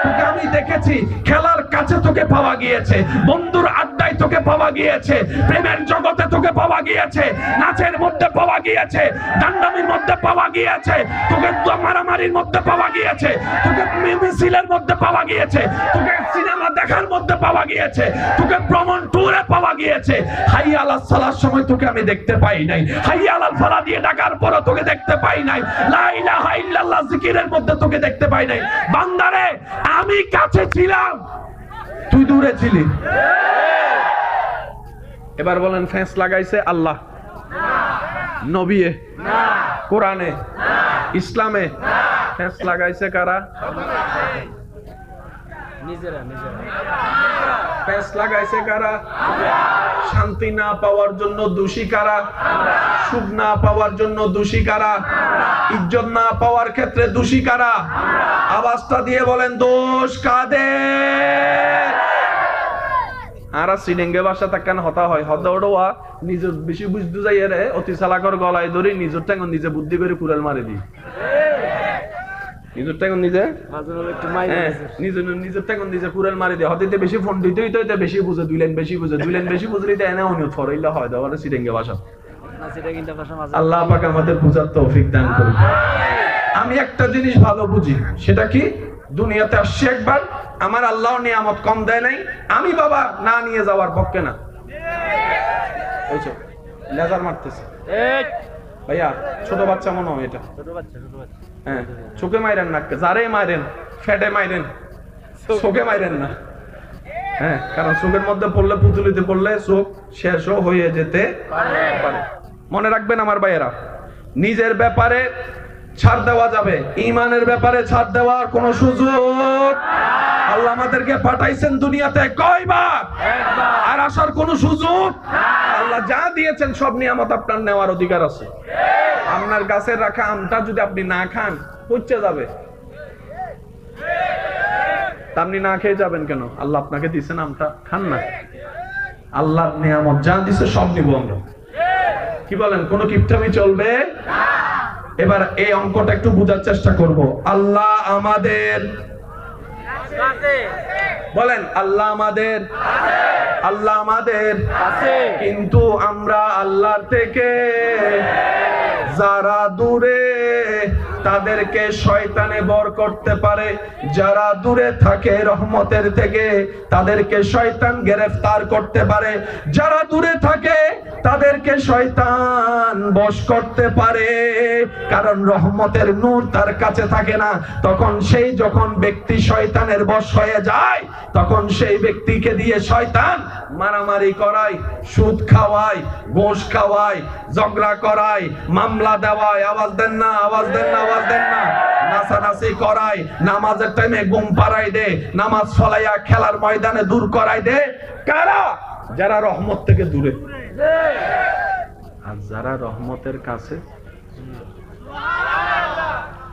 তোকে আমি দেখেছি খেলার কাছে তোকে পাওয়া গিয়েছে, বন্ধুর আড্ডায় তোকে পাওয়া গিয়েছে, প্রেমের জগতে তোকে পাওয়া গিয়েছে, নাচের মধ্যে পাওয়া গিয়েছে, দান্ডামির মধ্যে পাওয়া গিয়েছে, তোকে মারামারির মধ্যে পাওয়া গিয়েছে, তোকে মিছিলের মধ্যে পাওয়া গিয়েছে, তোকে সিনেমা দেখার মধ্যে পাওয়া গিয়েছে, তোকে ভ্রমণ ট্যুরে পাওয়া গিয়েছে। হাইয়া আলাস সালার সময় তোকে আমি দেখতে পাই নাই, হাইয়া আলাল ফালাহ দিয়ে ডাকার পরও তোকে দেখতে পাই নাই, লা ইলাহা ইল্লাল্লাহ জিকিরের মধ্যে তোকে দেখতে পাই নাই। বান্দারে আমি কাছে ছিলাম, তুই দূরে ছিলি। এবার বলেন ফেঁস লাগাইছে আল্লাহ, নবিয়ে, কোরআনে, ইসলামে? ফেঁস লাগাইছে কারা? নিজেরা নিজেরা। ফেঁস লাগাইছে কারা? শান্তি না পাওয়ার জন্য দোষী কারা? সুখ না পাওয়ার জন্য দোষী কারা? ইজ্জত না পাওয়ার ক্ষেত্রে দোষী কারা? আওয়াজটা দিয়ে বলেন দোষ কাদের? আরা সিনেঙ্গে ভাষা তাকান হতা হয় হদা ওড়া নিজের বেশি বুঝতে যাই রে অতি চালাকর গলায় ধরি নিজের টাঙ্গ নিজে বুদ্ধি করে কুড়াল মারি দি। নিজের টাঙ্গ নিজে নিজের টাঙ্গ নিজে কুড়াল মারি দিয়ে হতে বেশি ফোন দিতে হইতে বেশি বুঝে, দুই লাইন বেশি বুঝে, দুই লাইন বেশি বুঝলি তাই না অনিয়ত ফরাইলে হয় দেওয়ার সিনেঙ্গে ভাষা। আল্লাহ পাক আমাদের বুঝার তৌফিক দান করুন। আমি একটা জিনিস ভালো বুঝি, সেটা কি? দুনিয়াতে আসছি একবার, আমার আল্লাহ নিয়ামত কম দেয় নাই, আমি বাবা না নিয়ে যাওয়ার পক্ষে না। লেজার মারতেছে ভাইয়া, ছোট বাচ্চা মনে হয় এটা। হ্যাঁ, চোখে মাইরেন না, যারে মাইরেন ফেটে মাইরেন, চোখে মাইরেন না। হ্যাঁ, কারণ চোখের মধ্যে পড়লে, পুতুলিতে পড়লে চোখ শেষও হয়ে যেতে পারে। মনে রাখবেন আমার ভাইয়েরা, নিজের ব্যাপারে ছাড় দেওয়া যাবে, ইমানের ব্যাপারে ছাড় দেওয়ার কোন সুযোগ। আল্লাহ আমাদেরকে পাঠাইছেন দুনিয়াতে কয়বার? আর আসার কোন সুযোগ? আল্লাহ যা দিয়েছেন সব নিয়ামত আপনার নেওয়ার অধিকার আছে। আপনার গাছের রাখা আমটা যদি আপনি না খান পচে যাবে, আপনি না খেয়ে যাবেন কেন? আল্লাহ আপনাকে দিয়েছেন আমটা, খান না। আল্লাহর নিয়ামত যা দিছে সব নিব আমরা। কি বলেন? কোন কিপটামি চলবে? এবার এই অঙ্কটা একটু বোঝার চেষ্টা করব। আল্লাহ আমাদের, বলেন আল্লাহ আমাদের, আল্লাহ আমাদের, কিন্তু আমরা আল্লাহর থেকে যারা দূরে তাদেরকে শয়তানে বর করতে পারে, যারা দূরে থাকে রহমতের থেকে তাদেরকে শয়তান গ্রেফতার করতে পারে, যারা দূরে থাকে তাদেরকে শয়তান বশ করতে পারে। কারণ রহমতের নূর তার কাছে থাকে না। তখন সেই যখন ব্যক্তি শয়তানের বশ হয়ে যায়, তখন সেই ব্যক্তিকে দিয়ে শয়তান মারামারি করায়, সুদ খাওয়ায়, ঘুষ খাওয়ায়, ঝগড়া করায়, মামলা দেওয়ায়। আওয়াজ দেন না, আওয়াজ দেন না, আওয়াজ দেন না। নাচানাচি করায়, নামাজের টাইমে ঘুম পাড়াই দে, নামাজ ফলাইয়া খেলার ময়দানে দূর করাই দে। কারা? যারা রহমত থেকে দূরে। আর যারা রহমতের কাছে,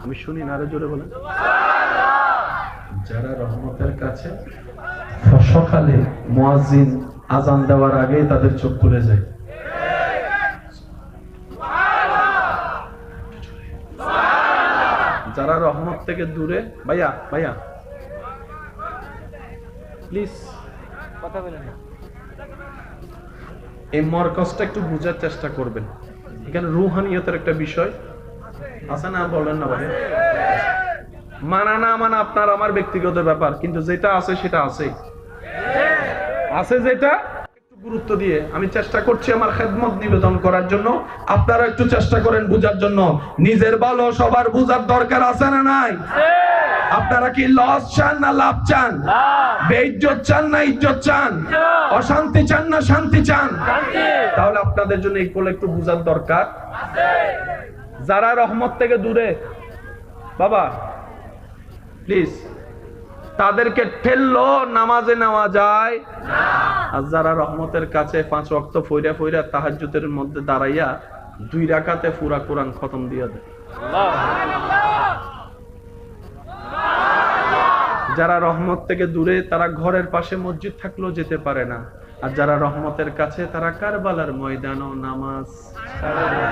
আমি শুনি না, আরো জোরে বলেন। যারা রহমতের কাছে, সকালে মুয়াজ্জিন আজান দেওয়ার আগেই তাদের চোখ খুলে যায়। যারা রহমত থেকে দূরে, ভাইয়া ভাইয়া প্লিজ কথা বলেন না। এই মরকজটা একটু বোঝার চেষ্টা করবেন। এখানে রুহানিয়তের একটা বিষয় আছে না? বলেন না ভাই। মানা না মানা আপনার আমার ব্যক্তিগত ব্যাপার, কিন্তু যেটা আছে সেটা আছে, আছে যেটা একটু গুরুত্ব দিয়ে আমি চেষ্টা করছি আমার খেদমত নিবেদন করার জন্য। আপনারা একটু চেষ্টা করেন বুঝার জন্য। নিজের ভালো সবার বুঝার দরকার আছে না নাই? আপনারা কি লস চান না লাভ চান? বেইজ্জত চান না ইজ্জত চান? অশান্তি চান না শান্তি চান? তাহলে আপনাদের জন্য এই বলে একটু বুঝার দরকার। যারা রহমত থেকে দূরে বাবা, প্লিজ তাদেরকে ঠেললো নামাজে নেওয়া যায়। আর যারা রহমতের কাছে 5 ওয়াক্ত ফইরা ফইরা তাহাজ্জুদের মধ্যে দাঁড়াইয়া 2 রাকাতে পুরা কোরআন খতম দিয়ে দেয়। যারা রহমত থেকে দূরে, তারা ঘরের পাশে মসজিদ থাকলেও যেতে পারে না। আর যারা রহমতের কাছে, তারা কারবালার ময়দানও নামাজ ছাড়ে না।